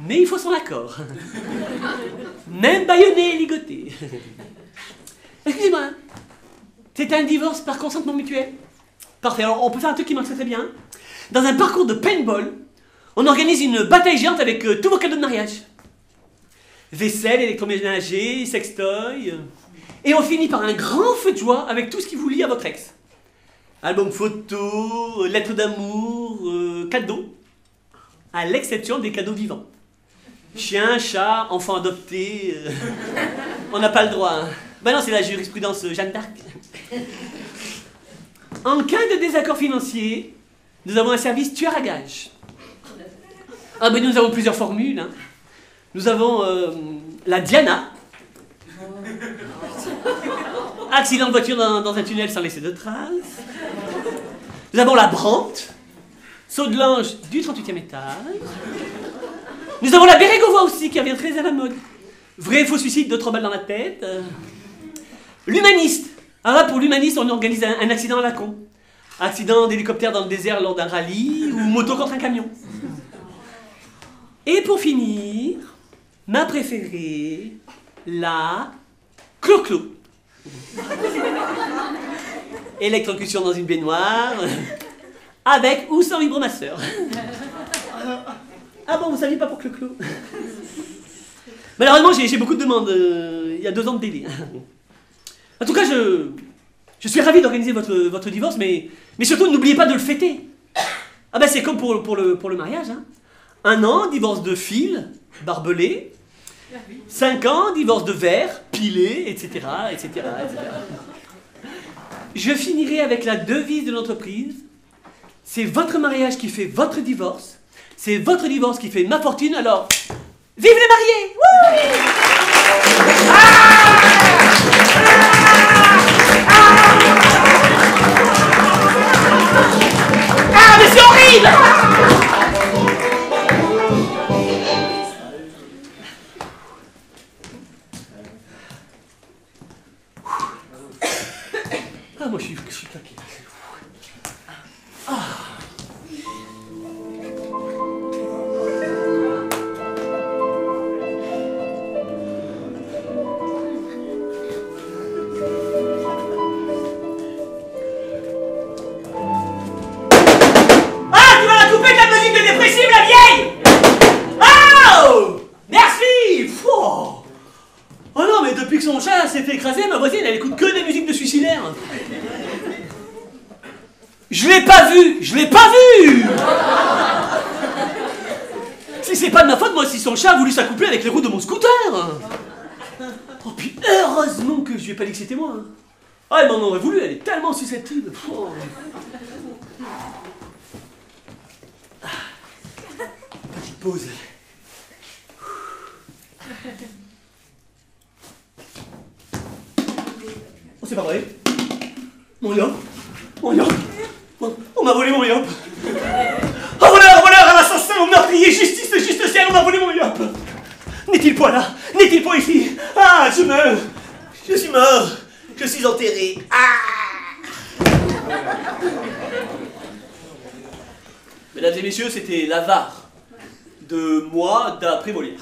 mais il faut son accord. Même bâillonné et ligoté. Excusez-moi, c'est un divorce par consentement mutuel? Parfait, alors on peut faire un truc qui marche très bien. Dans un parcours de paintball, on organise une bataille géante avec tous vos cadeaux de mariage. Vaisselle, électroménager, sextoy. Et on finit par un grand feu de joie avec tout ce qui vous lie à votre ex. Album photo, lettres d'amour, cadeaux. À l'exception des cadeaux vivants. Chien, chat, enfant adopté. On n'a pas le droit. Hein. Ben non, c'est la jurisprudence Jeanne d'Arc. En cas de désaccord financier, nous avons un service tueur à gages. Ah ben nous avons plusieurs formules. Hein. Nous avons la Diana. Accident de voiture dans un tunnel sans laisser de traces. Nous avons la Brante. Saut de l'ange du 38e étage. Nous avons la Bérégovois aussi qui revient très à la mode. Vrai faux suicide de 3 balles dans la tête. L'humaniste. Alors là pour l'humaniste on organise un accident à la con. Accident d'hélicoptère dans le désert lors d'un rallye ou moto contre un camion. Et pour finir, ma préférée, la Clo-Clo. Électrocution dans une baignoire, avec ou sans vibromasseur. Ah bon, vous saviez pas pour Clo-Clo? Malheureusement, j'ai beaucoup de demandes. Il y a 2 ans de délai. En tout cas, je suis ravi d'organiser votre divorce, mais surtout, n'oubliez pas de le fêter. Ah ben, c'est comme pour le mariage. Hein. 1 an, divorce de fil, barbelé. 5 ans, divorce de verre, pilé, etc., etc., etc. Je finirai avec la devise de l'entreprise. C'est votre mariage qui fait votre divorce. C'est votre divorce qui fait ma fortune, alors... Vive les mariés! Wouh! Ah, mais c'est horrible! Ah, moi je suis claqué. Ah. Ah, tu vas la couper de la écrasé, ma voisine, elle écoute que des musiques de suicidaires. Je l'ai pas vu, je l'ai pas vu. Si c'est pas de ma faute, moi, si son chat a voulu s'accoupler avec les roues de mon scooter. Oh, puis heureusement que je lui ai pas dit que c'était moi. Ah, elle m'en aurait voulu, elle est tellement susceptible. Oh. Petite pause. Oh, c'est pas vrai. Mon yop. Mon yop. On m'a volé mon yop. Oh, voleur, un assassin, un meurtrier, justice, justicière, on m'a volé mon yop. N'est-il pas là? N'est-il pas ici? Ah, je meurs. Je suis mort. Je suis enterré. Ah! Mesdames et messieurs, c'était l'avare de moi d'après Molière.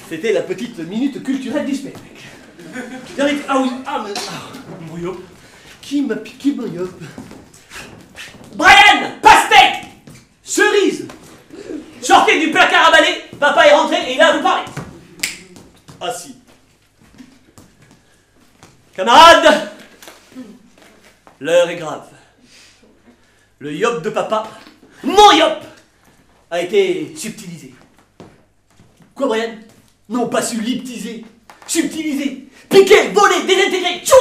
C'était la petite minute culturelle du spectacle. Ah oui, mon yop. Qui m'a piqué mon yop? Brian! Pastèque! Cerise! Sortez du placard à balai, papa est rentré et il a à vous parler. Assis. Camarades, l'heure est grave. Le yop de papa, mon yop, a été subtilisé. Quoi, Brian? Non, pas subtilisé. Subtilisé, piqué, volé, désintégré, tué.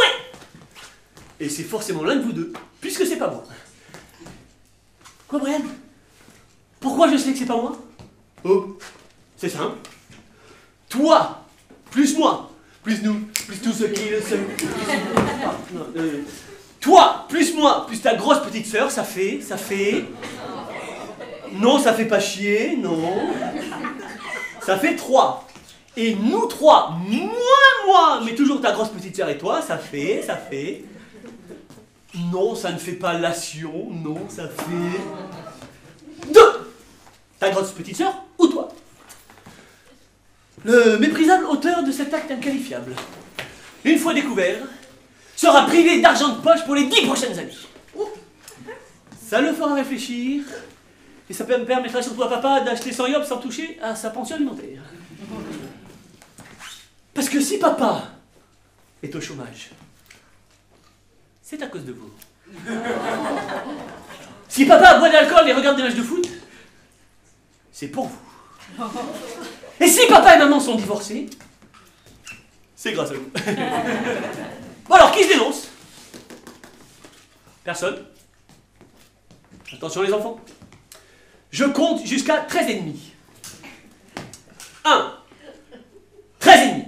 Et c'est forcément l'un de vous deux, puisque c'est pas moi. Quoi, Brian? Pourquoi je sais que c'est pas moi? Oh, c'est simple. Toi, plus moi, plus nous, plus tous ceux qui le savent. Toi, plus moi, plus ta grosse petite sœur, ça fait... Non, ça fait pas chier, non. Ça fait 3. Et nous 3, moins moi, mais toujours ta grosse petite sœur et toi, ça fait... Non, ça ne fait pas lation, non, ça fait... 2. Ta grosse petite sœur ou toi? Le méprisable auteur de cet acte inqualifiable, une fois découvert, sera privé d'argent de poche pour les 10 prochaines années. Ça le fera réfléchir, et ça me permettra surtout à papa d'acheter 100 yop sans toucher à sa pension alimentaire. Parce que si papa est au chômage, c'est à cause de vous. Si papa boit de l'alcool et regarde des matchs de foot, c'est pour vous. Et si papa et maman sont divorcés, c'est grâce à vous. Bon alors, qui se dénonce? Personne? Attention les enfants. Je compte jusqu'à 13 et demi. 1. 13 et demi.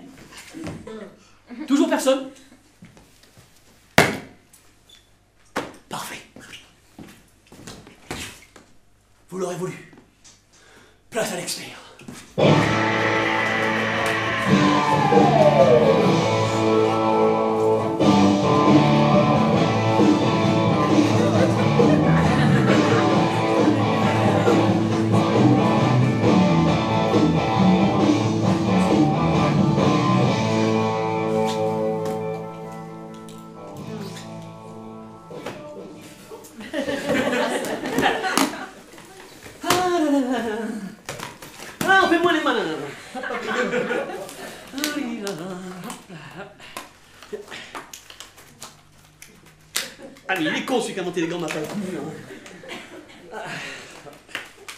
Toujours personne? Parfait. Vous l'aurez voulu. Place à l'expert. Ah, fais-moi les malins. Ah, mais il est con celui qui a monté les gants de ma part.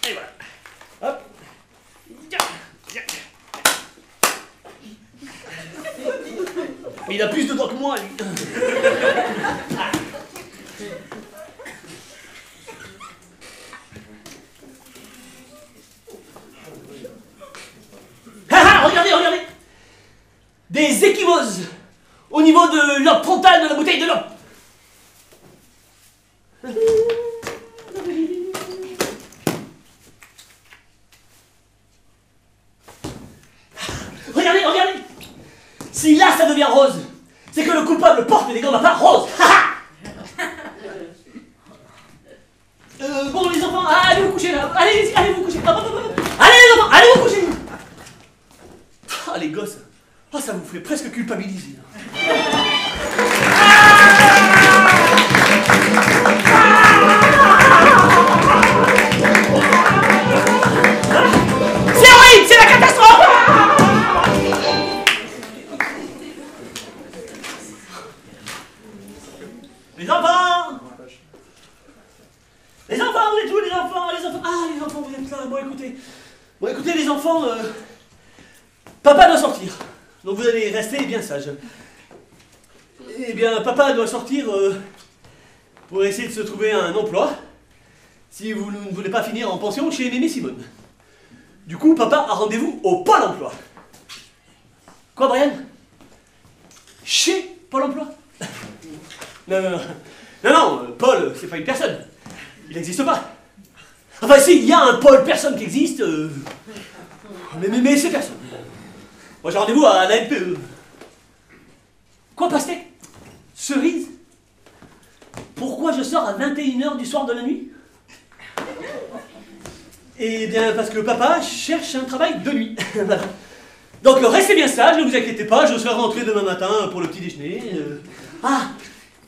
Et voilà. Hop. Mais il a plus de dents que moi, lui. Regardez. Des échymoses au niveau de l'op frontal de la bouteille de l'op. Regardez. Si là ça devient rose, c'est que le coupable porte des gants de ma part rose. Bon les enfants, allez vous coucher là. Allez vous coucher. Allez les enfants, allez vous coucher. Ah les gosses, ça vous ferait presque culpabiliser. C'est horrible, c'est la catastrophe. ça. Bon, écoutez les enfants, papa doit sortir. Donc vous allez rester bien sages. Eh bien, papa doit sortir pour essayer de se trouver un emploi. Si vous ne voulez pas finir en pension chez Mémé Simone. Du coup, papa a rendez-vous au Pôle emploi. Quoi, Brian? Chez Pôle emploi? Non, Paul, c'est pas une personne. Il n'existe pas. Enfin, si, il y a un Pôle personne qui existe, mais c'est personne. Moi, j'ai rendez-vous à la NPE. Quoi, pastèque? Cerise? Pourquoi je sors à 21h du soir de la nuit? Eh bien, parce que papa cherche un travail de nuit. Voilà. Donc, restez bien sage, ne vous inquiétez pas, je serai rentré demain matin pour le petit déjeuner. Ah,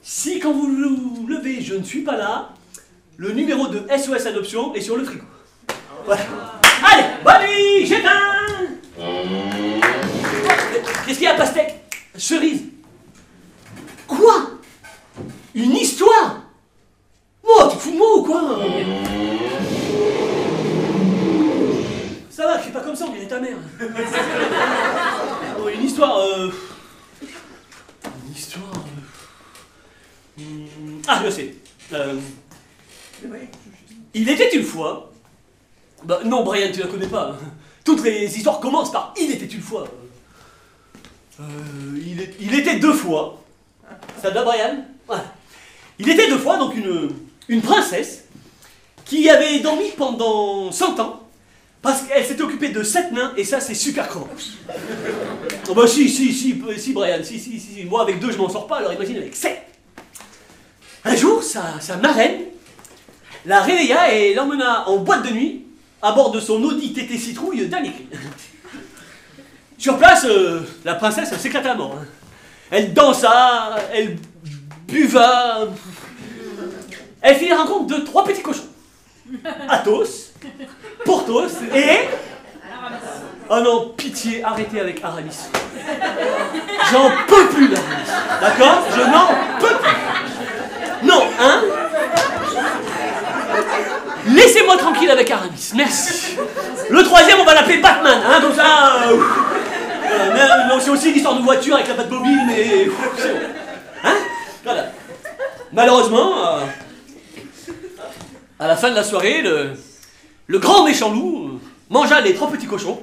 si quand vous vous levez, je ne suis pas là, le numéro de SOS Adoption est sur le frigo. Voilà. Allez, bonne nuit, j'éteins. Qu'est-ce qu'il y a, pastèque? Cerise? Quoi? Une histoire? Oh, tu te fous de moi ou quoi? Ça va, je suis pas comme ça, on dirait ta mère. Oh, une histoire, Une histoire... Ah, je sais. Il était une fois... Bah, non, Brian, tu la connais pas. Toutes les histoires commencent par « il était une fois ». Il était deux fois. Ça te va, Brian? Voilà. Il était deux fois, donc une princesse qui avait dormi pendant 100 ans parce qu'elle s'était occupée de 7 nains, et ça, c'est super crevant. Oh bah si, Brian, si. Moi, avec 2, je m'en sors pas, alors imagine avec 7. Un jour, sa marraine la réveilla et l'emmena en boîte de nuit à bord de son Audi TT Citrouille dernier cri. Sur place, la princesse s'éclata à mort. Elle dansa, elle buva. Elle fit la rencontre de 3 petits cochons. Athos, Porthos et... Oh non, pitié, arrêtez avec Aramis. J'en peux plus d'Aramis. D'accord? Je n'en peux plus. Non, hein? Laissez-moi tranquille avec Aramis, merci. Le 3e, on va l'appeler Batman, hein, comme ça... mais c'est aussi l'histoire de voiture avec la Batmobile, mais... c'est bon. Hein? Voilà. Malheureusement, à la fin de la soirée, le grand méchant loup mangea les 3 petits cochons,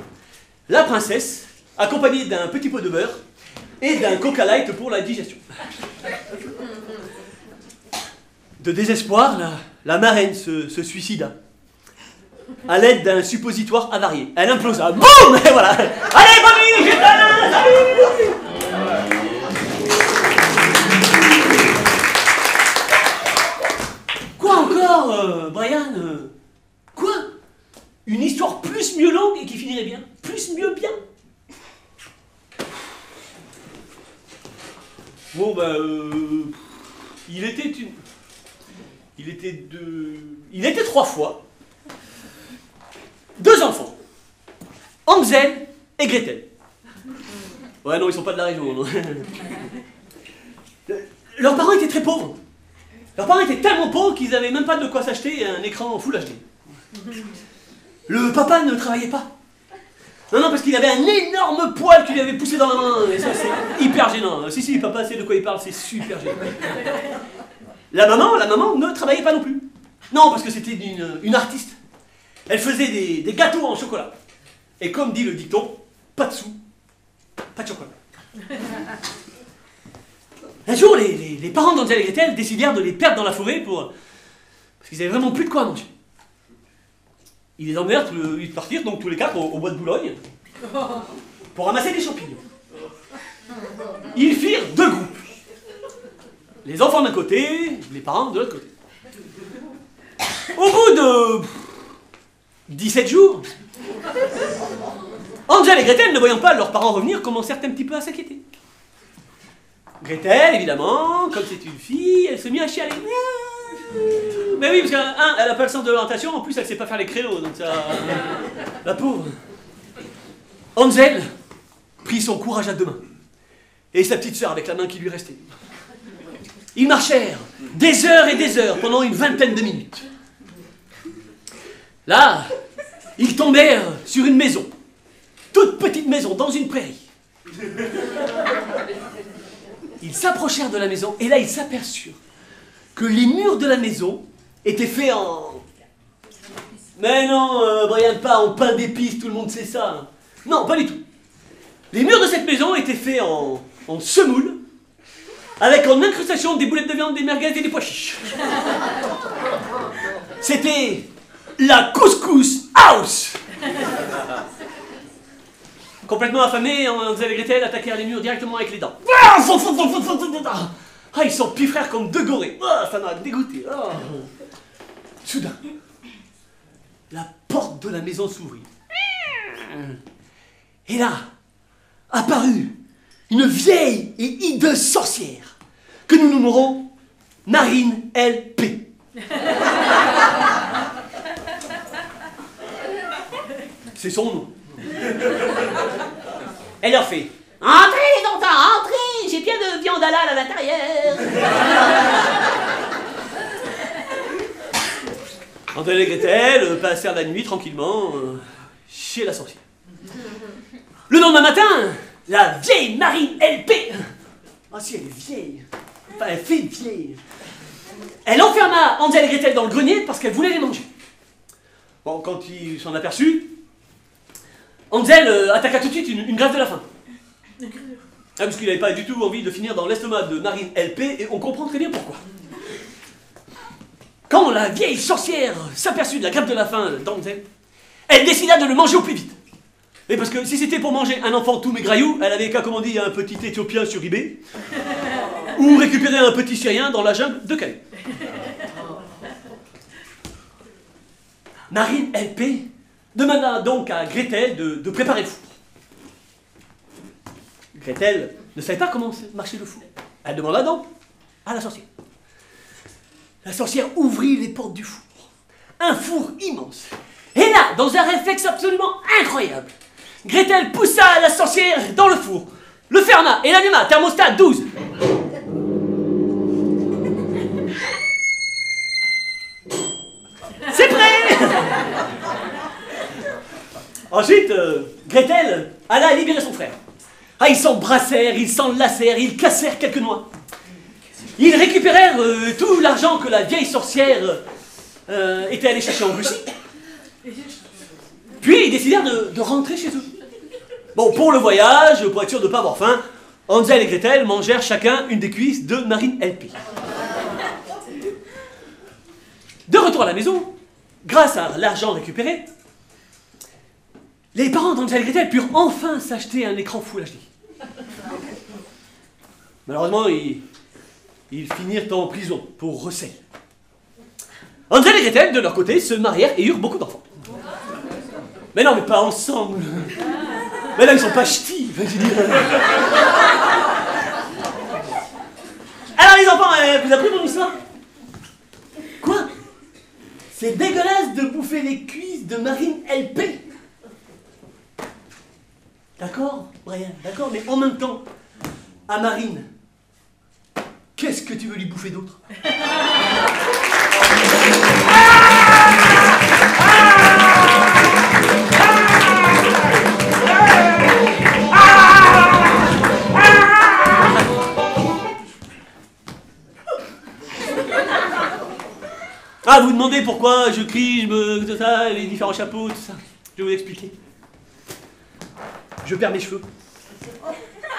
la princesse, accompagnée d'un petit pot de beurre et d'un Coca Light pour la digestion. De désespoir, la marraine se suicida à l'aide d'un suppositoire avarié. Elle implosa. Boum! Et voilà. Allez, bonne nuit, j'éteins! Salut! Quoi encore, Brian? Quoi? Une histoire plus mieux longue et qui finirait bien? Plus mieux bien? Bon, bah, il était 3 fois 2 enfants, Hansel et Gretel. Ouais, non, ils sont pas de la région, non. Leurs parents étaient très pauvres. Leurs parents étaient tellement pauvres qu'ils n'avaient même pas de quoi s'acheter un écran Full HD. Le papa ne travaillait pas. Non, parce qu'il avait un énorme poil qui lui avait poussé dans la main. Et ça, c'est hyper gênant. Si, papa sait de quoi il parle, c'est super gênant. La maman ne travaillait pas non plus. Non, parce que c'était une artiste. Elle faisait des gâteaux en chocolat. Et comme dit le dicton, pas de sous, pas de chocolat. Un jour, les parents d'Hansel et Gretel décidèrent de les perdre dans la forêt parce qu'ils avaient vraiment plus de quoi manger. Ils les emmenèrent, ils partirent donc tous les 4 au bois de Boulogne pour ramasser des champignons. Ils firent 2 groupes. Les enfants d'un côté, les parents de l'autre côté. Au bout de 17 jours, Hansel et Gretel, ne voyant pas leurs parents revenir, commencèrent un petit peu à s'inquiéter. Gretel, évidemment, comme c'est une fille, elle se mit à chialer. Mais oui, parce qu'elle n'a pas le sens de l'orientation, en plus elle ne sait pas faire les créneaux, donc ça... La pauvre. Hansel prit son courage à 2 mains, et sa petite sœur avec la main qui lui restait. Ils marchèrent des heures et des heures pendant une 20aine de minutes. Là, Ils tombèrent sur une maison. Toute petite maison, dans une prairie. Ils s'approchèrent de la maison, et là, ils s'aperçurent que les murs de la maison étaient faits en... Mais non, Brian, pas en pain d'épices, tout le monde sait ça. Non, pas du tout. Les murs de cette maison étaient faits en semoule, avec en incrustation des boulettes de viande, des merguez et des pois chiches. C'était la couscous house. Complètement affamés, Hansel et Gretel attaquèrent les murs directement avec les dents. Ah, ils s'empiffrèrent comme deux gorées. Ah, ça m'a dégoûté. Ah. Soudain, la porte de la maison s'ouvrit. Et là, apparut une vieille et hideuse sorcière que nous nommerons Marine L.P. C'est son nom. Elle leur fait « Entrez les enfants, entrez, j'ai plein de viande halal à l'intérieur !» Hansel et Gretel passèrent la nuit tranquillement chez la sorcière. Le lendemain matin, la vieille Marine L.P. Ah si, elle est vieille. Enfin, elle fait vieille. Elle enferma Hansel et Gretel dans le grenier parce qu'elle voulait les manger. Bon, quand il s'en aperçut, Hansel attaqua tout de suite une grève de la faim. Ah, parce qu'il n'avait pas du tout envie de finir dans l'estomac de Marine L.P. et on comprend très bien pourquoi. Quand la vieille sorcière s'aperçut de la grève de la faim d'Hansel, elle décida de le manger au plus vite. Et parce que si c'était pour manger un enfant tout maigraillou, elle avait qu'à commander un petit Éthiopien sur eBay ou récupérer un petit Syrien dans la jungle de Calais. Marine L.P. demanda donc à Gretel de préparer le four. Gretel ne savait pas comment marchait le four. Elle demanda donc à la sorcière. La sorcière ouvrit les portes du four. Un four immense. Et là, dans un réflexe absolument incroyable, Gretel poussa la sorcière dans le four, le ferma et l'alluma, thermostat 12. C'est prêt. Ensuite, Gretel alla libérer son frère. Ah, ils s'embrassèrent, ils s'enlacèrent, ils cassèrent quelques noix. Ils récupérèrent tout l'argent que la vieille sorcière était allée chercher en Russie. Puis ils décidèrent de rentrer chez eux. Bon, pour le voyage, pour être sûr de ne pas avoir faim, Hansel et Gretel mangèrent chacun une des cuisses de Marine L.P. De retour à la maison, grâce à l'argent récupéré, les parents d'Hansel et Gretel purent enfin s'acheter un écran Full HD. Malheureusement, ils finirent en prison pour recel. Hansel et Gretel, de leur côté, se marièrent et eurent beaucoup d'enfants. Mais non, mais pas ensemble. Mais là, ils sont pas ch'tis. Alors les enfants, vous avez pris mon histoire? Quoi? C'est dégueulasse de bouffer les cuisses de Marine L.P. D'accord, Brian, d'accord, mais en même temps, à Marine, qu'est-ce que tu veux lui bouffer d'autre? Ah, vous demandez pourquoi je crie, tout ça, les différents chapeaux, tout ça. Je vais vous expliquer. Je perds mes cheveux.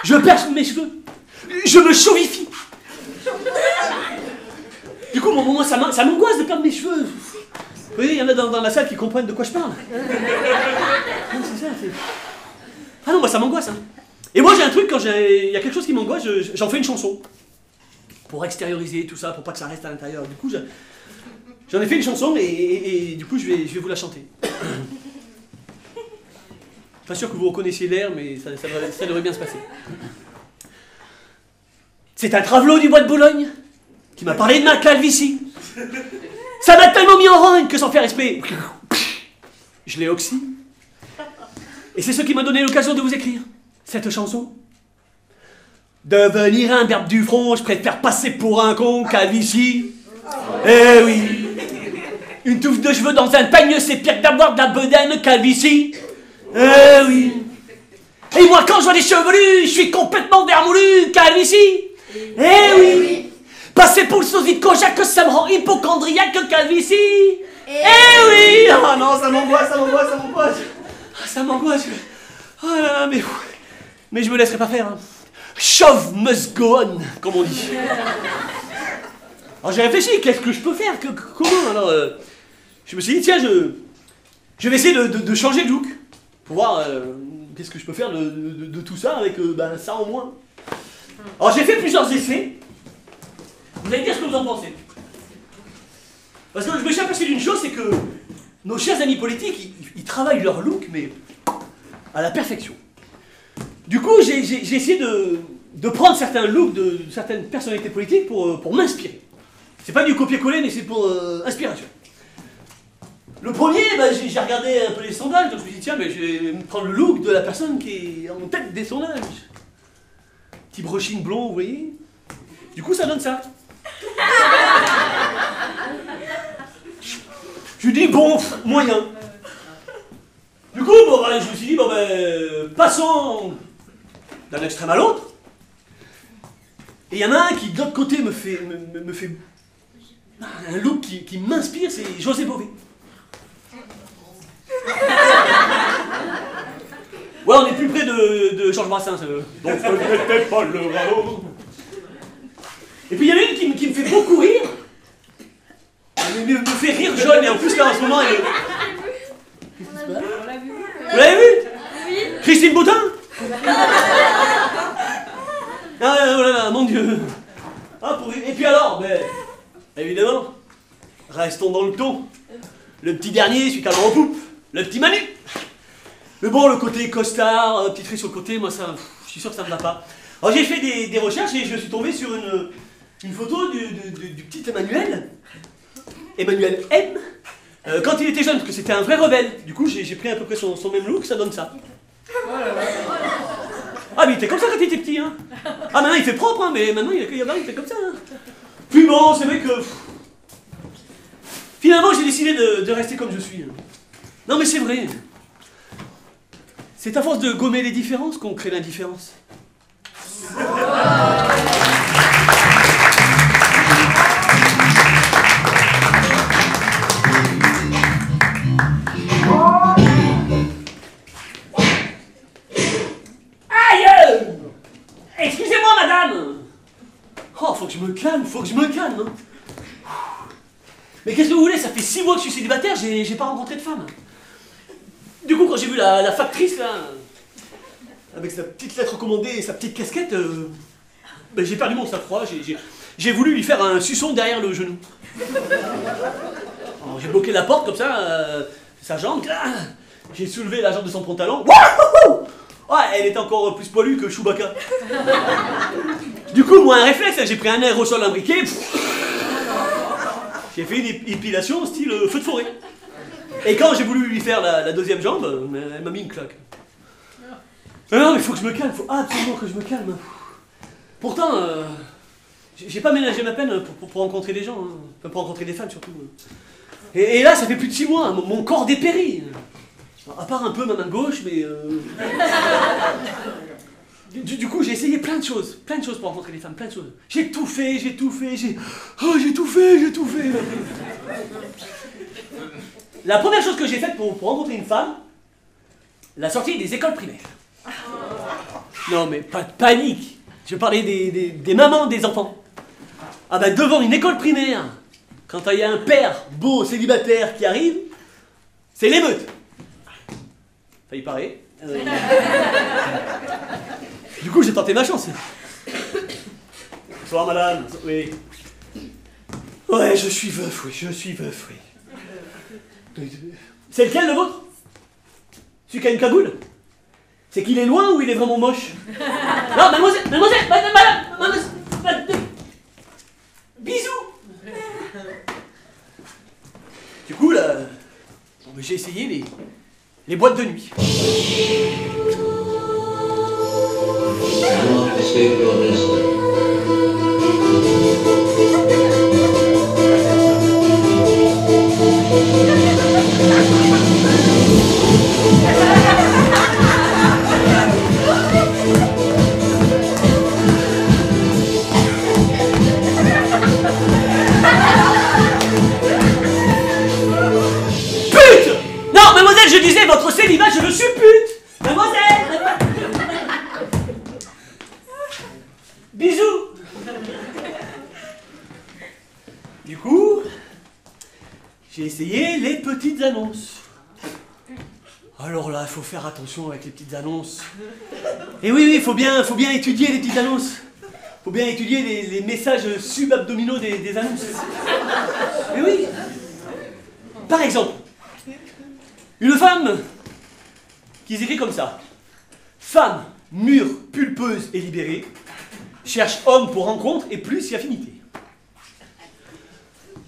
Je perds mes cheveux. Je me chauvifie. Du coup, moi, ça m'angoisse de perdre mes cheveux. Vous voyez, il y en a dans la salle qui comprennent de quoi je parle. C'est ça, ah non, moi, ça m'angoisse. Hein. Et moi, j'ai un truc, quand il y a quelque chose qui m'angoisse, j'en fais une chanson. Pour extérioriser tout ça, pour pas que ça reste à l'intérieur. Du coup, j'en ai fait une chanson et du coup, je vais vous la chanter. Pas sûr que vous reconnaissiez l'air, mais ça devrait bien se passer. C'est un travelot du bois de Boulogne qui m'a parlé de ma calvitie. Ça m'a tellement mis en rogne que sans faire respect, je l'ai oxy. Et c'est ce qui m'a donné l'occasion de vous écrire cette chanson. Devenir un berbe du front, je préfère passer pour un con, calvitie. Eh oui. Une touffe de cheveux dans un peigne, c'est pire que d'avoir de la bedaine calvitie. Eh oui. Et moi, quand je vois des chevelus, je suis complètement vermoulu, calvitie. Eh oui. Passer pour le sosie de Kojak, ça me rend hypochondriaque, calvitie. Eh oui. Ah non, ça m'angoisse, ça m'angoisse, ça m'angoisse. Ça m'angoisse. Oh là là, mais je me laisserai pas faire. Hein. Shove must go on, comme on dit. Alors j'ai réfléchi, qu'est-ce que je peux faire? Comment? Alors, je me suis dit, tiens, je vais essayer de changer de look. Pour voir qu'est-ce que je peux faire de tout ça avec ça en moins. Alors j'ai fait plusieurs essais. Vous allez dire ce que vous en pensez. Parce que je me suis aperçu d'une chose, c'est que nos chers amis politiques, ils travaillent leur look, mais à la perfection. Du coup, j'ai essayé de prendre certains looks de certaines personnalités politiques pour m'inspirer. C'est pas du copier-coller, mais c'est pour inspiration. Le premier, j'ai regardé un peu les sondages, donc je me suis dit, tiens, mais je vais me prendre le look de la personne qui est en tête des sondages. Petit brushing blond, vous voyez. Du coup, ça donne ça. Je lui dis, bon, moyen. Du coup, je me suis dit, passons d'un extrême à l'autre. Et il y en a un qui, de l'autre côté, me fait un look qui m'inspire, c'est José Bové. Ouais, on est plus près de Georges Brassens. Donc, ne mettez pas le radeau. Et puis, il y en a une qui me fait beaucoup rire. Elle me fait rire jaune, et en plus, là, en ce moment, elle est... On l'a vu. Vous l'avez vu? Oui. Christine Boutin? Ah, oh là là, mon Dieu. Ah, et puis alors, évidemment, restons dans le ton. Le petit dernier, celui qui a le en poupe, le petit Manu. Mais bon, le côté costard, petit trait sur le côté, moi, ça, je suis sûr que ça ne me va pas. Alors j'ai fait des recherches et je suis tombé sur une photo du petit Emmanuel. Emmanuel M. Quand il était jeune, parce que c'était un vrai rebelle. Du coup, j'ai pris à peu près son même look, ça donne ça. Ah, mais il était comme ça quand il était petit, hein. Ah, maintenant il fait propre, hein, mais maintenant il fait comme ça, hein. Puis bon, c'est vrai que... Finalement, j'ai décidé de rester comme je suis. Non, mais c'est vrai. C'est à force de gommer les différences qu'on crée l'indifférence. Aïe! Excusez-moi, madame! Oh, faut que je me calme, hein. Mais qu'est-ce que vous voulez, ça fait 6 mois que je suis célibataire, j'ai pas rencontré de femme. Du coup, quand j'ai vu la factrice, là, avec sa petite lettre recommandée et sa petite casquette, j'ai perdu mon sang-froid, j'ai voulu lui faire un suçon derrière le genou. Alors, j'ai bloqué la porte comme ça, sa jambe, j'ai soulevé la jambe de son pantalon. Wouhou! Oh, elle était encore plus poilue que Chewbacca. Du coup, moi, un réflexe, j'ai pris un aérosol imbriqué. J'ai fait une épilation style feu de forêt. Et quand j'ai voulu lui faire la deuxième jambe, elle m'a mis une claque. Non, mais il faut que je me calme, il faut absolument que je me calme. Pourtant, j'ai pas ménagé ma peine pour rencontrer des gens, hein. Enfin, pour rencontrer des femmes surtout. Et là, ça fait plus de 6 mois, hein. Mon corps dépérit. À part un peu ma main gauche, mais... Du coup, j'ai essayé plein de choses pour rencontrer des femmes, plein de choses. J'ai tout fait. La première chose que j'ai faite pour rencontrer une femme, la sortie des écoles primaires. Non mais pas de panique, je parlais des mamans des enfants. Ah bah devant une école primaire, quand il y a un père beau célibataire qui arrive, c'est l'émeute. Ça y paraît. Du coup, j'ai tenté ma chance. Bonsoir, madame. Oui. Ouais, je suis veuf, oui. C'est lequel, le vôtre? Celui qui a une cagoule? C'est qu'il est loin ou il est vraiment moche? Non, mademoiselle, bisous. Du coup, là, j'ai essayé les boîtes de nuit. Arrêtez votre célibat, je le suppute! Mademoiselle! Bisous! Du coup, j'ai essayé les petites annonces. Alors là, il faut faire attention avec les petites annonces. Et oui, il faut bien étudier les petites annonces. Il faut bien étudier les messages subabdominaux des annonces. Mais oui. Par exemple, une femme qui s'écrit comme ça. Femme, mûre, pulpeuse et libérée, cherche homme pour rencontre et plus si affinité.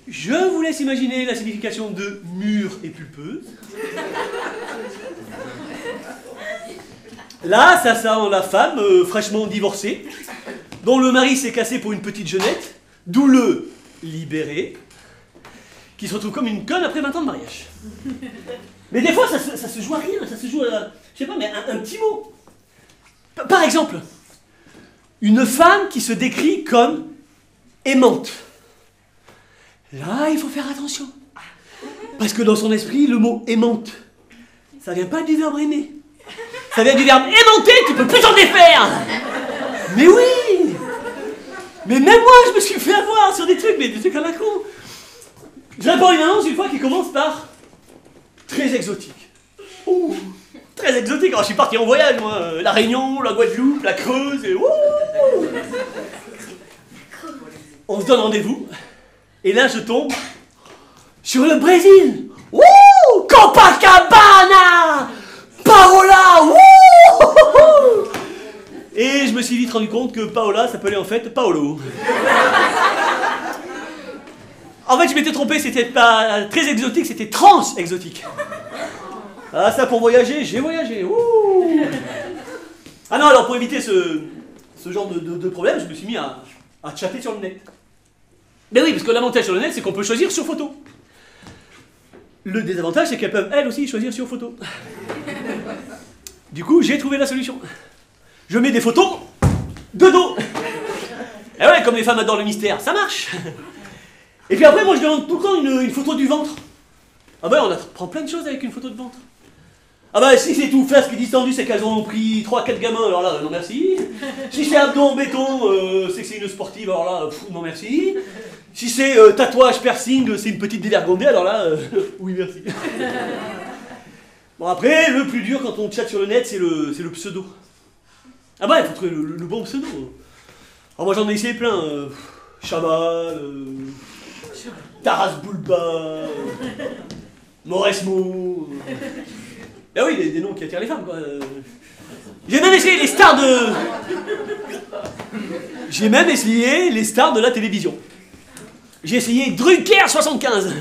Je vous laisse imaginer la signification de mûre et pulpeuse. Là, ça sent la femme fraîchement divorcée, dont le mari s'est cassé pour une petite jeunette, d'où le libéré, qui se retrouve comme une conne après 20 ans de mariage. Mais des fois, ça se joue à rien, ça se joue à, je sais pas, mais un petit mot. Par exemple, une femme qui se décrit comme aimante. Là, il faut faire attention. Parce que dans son esprit, le mot aimante, ça vient pas du verbe aimer. Ça vient du verbe aimanter, tu peux plus t'en défaire. Mais oui. Mais même moi, je me suis fait avoir sur des trucs, mais des trucs à la con. Je réponds une annonce une fois qui commence par très exotique. Ouh, très exotique. Alors, je suis parti en voyage, moi. La Réunion, la Guadeloupe, la Creuse, et ouh. On se donne rendez-vous. Et là, je tombe sur le Brésil. Ouh, Copacabana, Paola. Ouh. Et je me suis vite rendu compte que Paola s'appelait en fait Paolo. En fait, je m'étais trompé, c'était pas très exotique, c'était trans-exotique. Ah, ça pour voyager, j'ai voyagé. Ouh. Ah non, alors pour éviter ce genre de problème, je me suis mis à chatter sur le net. Mais oui, parce que l'avantage sur le net, c'est qu'on peut choisir sur photo. Le désavantage, c'est qu'elles peuvent, elles aussi, choisir sur photo. Du coup, j'ai trouvé la solution. Je mets des photos de dos. Et ouais, comme les femmes adorent le mystère, ça marche. Et puis après, moi, je demande tout le temps une photo du ventre. Ah ben, on apprend plein de choses avec une photo de ventre. Ah ben, si c'est tout flasque et distendu, c'est qu'elles ont pris 3-4 gamins, alors là, non merci. Si c'est abdos en béton, c'est que c'est une sportive, alors là, non merci. Si c'est tatouage, piercing, c'est une petite dévergondée, alors là, oui merci. Bon après, le plus dur quand on chatte sur le net, c'est le pseudo. Ah bah, il faut trouver le bon pseudo. Alors moi j'en ai essayé plein. Chamal, Taras Bulba, Mauresmo. Ah oui, des noms qui attirent les femmes, quoi. J'ai même essayé les stars de... J'ai même essayé les stars de la télévision. J'ai essayé Drucker 75.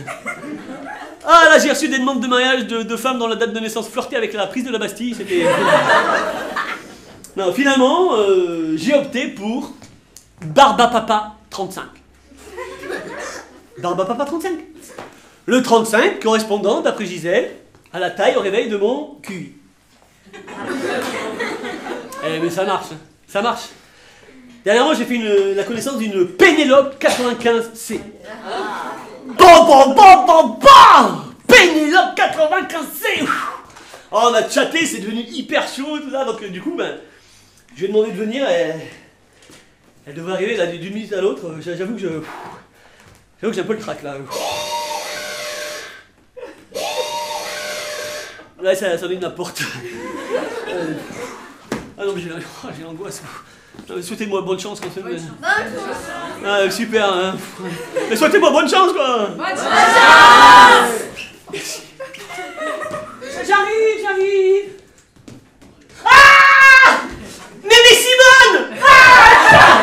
Ah là, j'ai reçu des demandes de mariage de femmes dont la date de naissance flirtait avec la prise de la Bastille, c'était... Non, finalement, j'ai opté pour Barbapapa 35. Barbapapa 35. Le 35 correspondant, d'après Gisèle, à la taille au réveil de mon QI. Eh mais ça marche, hein. Ça marche. Dernièrement, j'ai fait la connaissance d'une Pénélope 95C. Bon Pénélope 95C. Oh, on a chatté, c'est devenu hyper chaud, tout ça. Donc du coup, ben, je lui ai demandé de venir. Elle devrait arriver là d'une minute à l'autre. J'avoue que j'ai un peu le trac là. Là, ça sonne la porte. Ah non, mais j'ai l'angoisse. Souhaitez-moi bonne chance quand c'est... Bonne chance. Ah, super. Hein. Mais souhaitez-moi bonne chance, quoi. Bonne chance. Merci. J'arrive. Ah! Mémé Simone! Ah!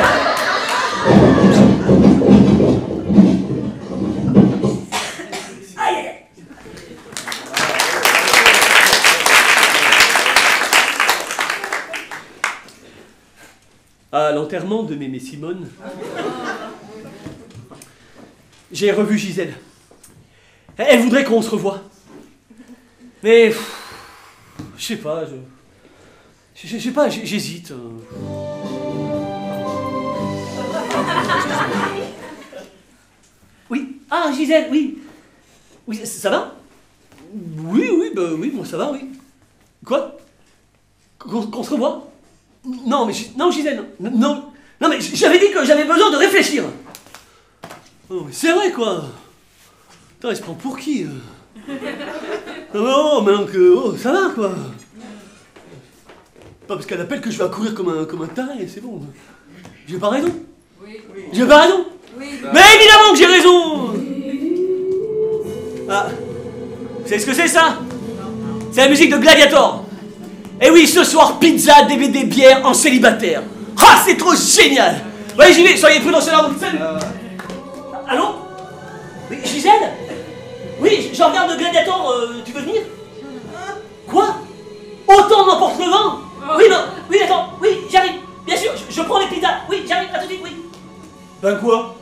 Aïe. À l'enterrement de Mémé Simone, j'ai revu Gisèle. Elle voudrait qu'on se revoie. Mais, je sais pas, j'hésite. Oui. Ah, Gisèle, oui. Oui, ça va? Oui, oui, moi ça va, oui. Quoi? Qu'on se revoit? Non, mais non, Gisèle, non, mais j'avais dit que j'avais besoin de réfléchir. Oh, mais c'est vrai, quoi. Attends, il se prend pour qui? Non, mais donc, ça va, quoi. Pas parce qu'elle appelle que je vais accourir comme un taré, c'est bon. J'ai pas raison? Oui. J'ai pas raison? Oui. Mais évidemment que j'ai raison! Ah, vous savez ce que c'est ça? C'est la musique de Gladiator. Et oui, ce soir, pizza, DVD, bière en célibataire. Ah, c'est trop génial! Ouais, j'y vais, soyez prudents sur la route, salut! Allô? Oui, Gisèle? Oui, je regarde Gladiator, tu veux venir? Quoi? Autant n'emporte le vent? Oui, non, oui, attends, oui, j'arrive, bien sûr, je prends les pizzas, oui, j'arrive, à tout de suite, oui. Ben quoi?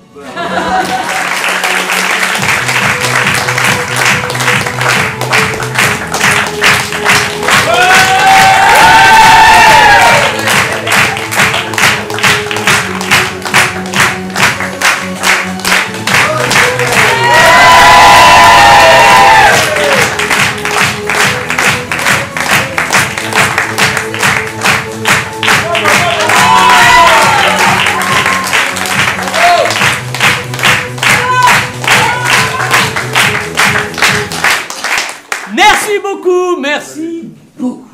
Merci beaucoup, merci beaucoup.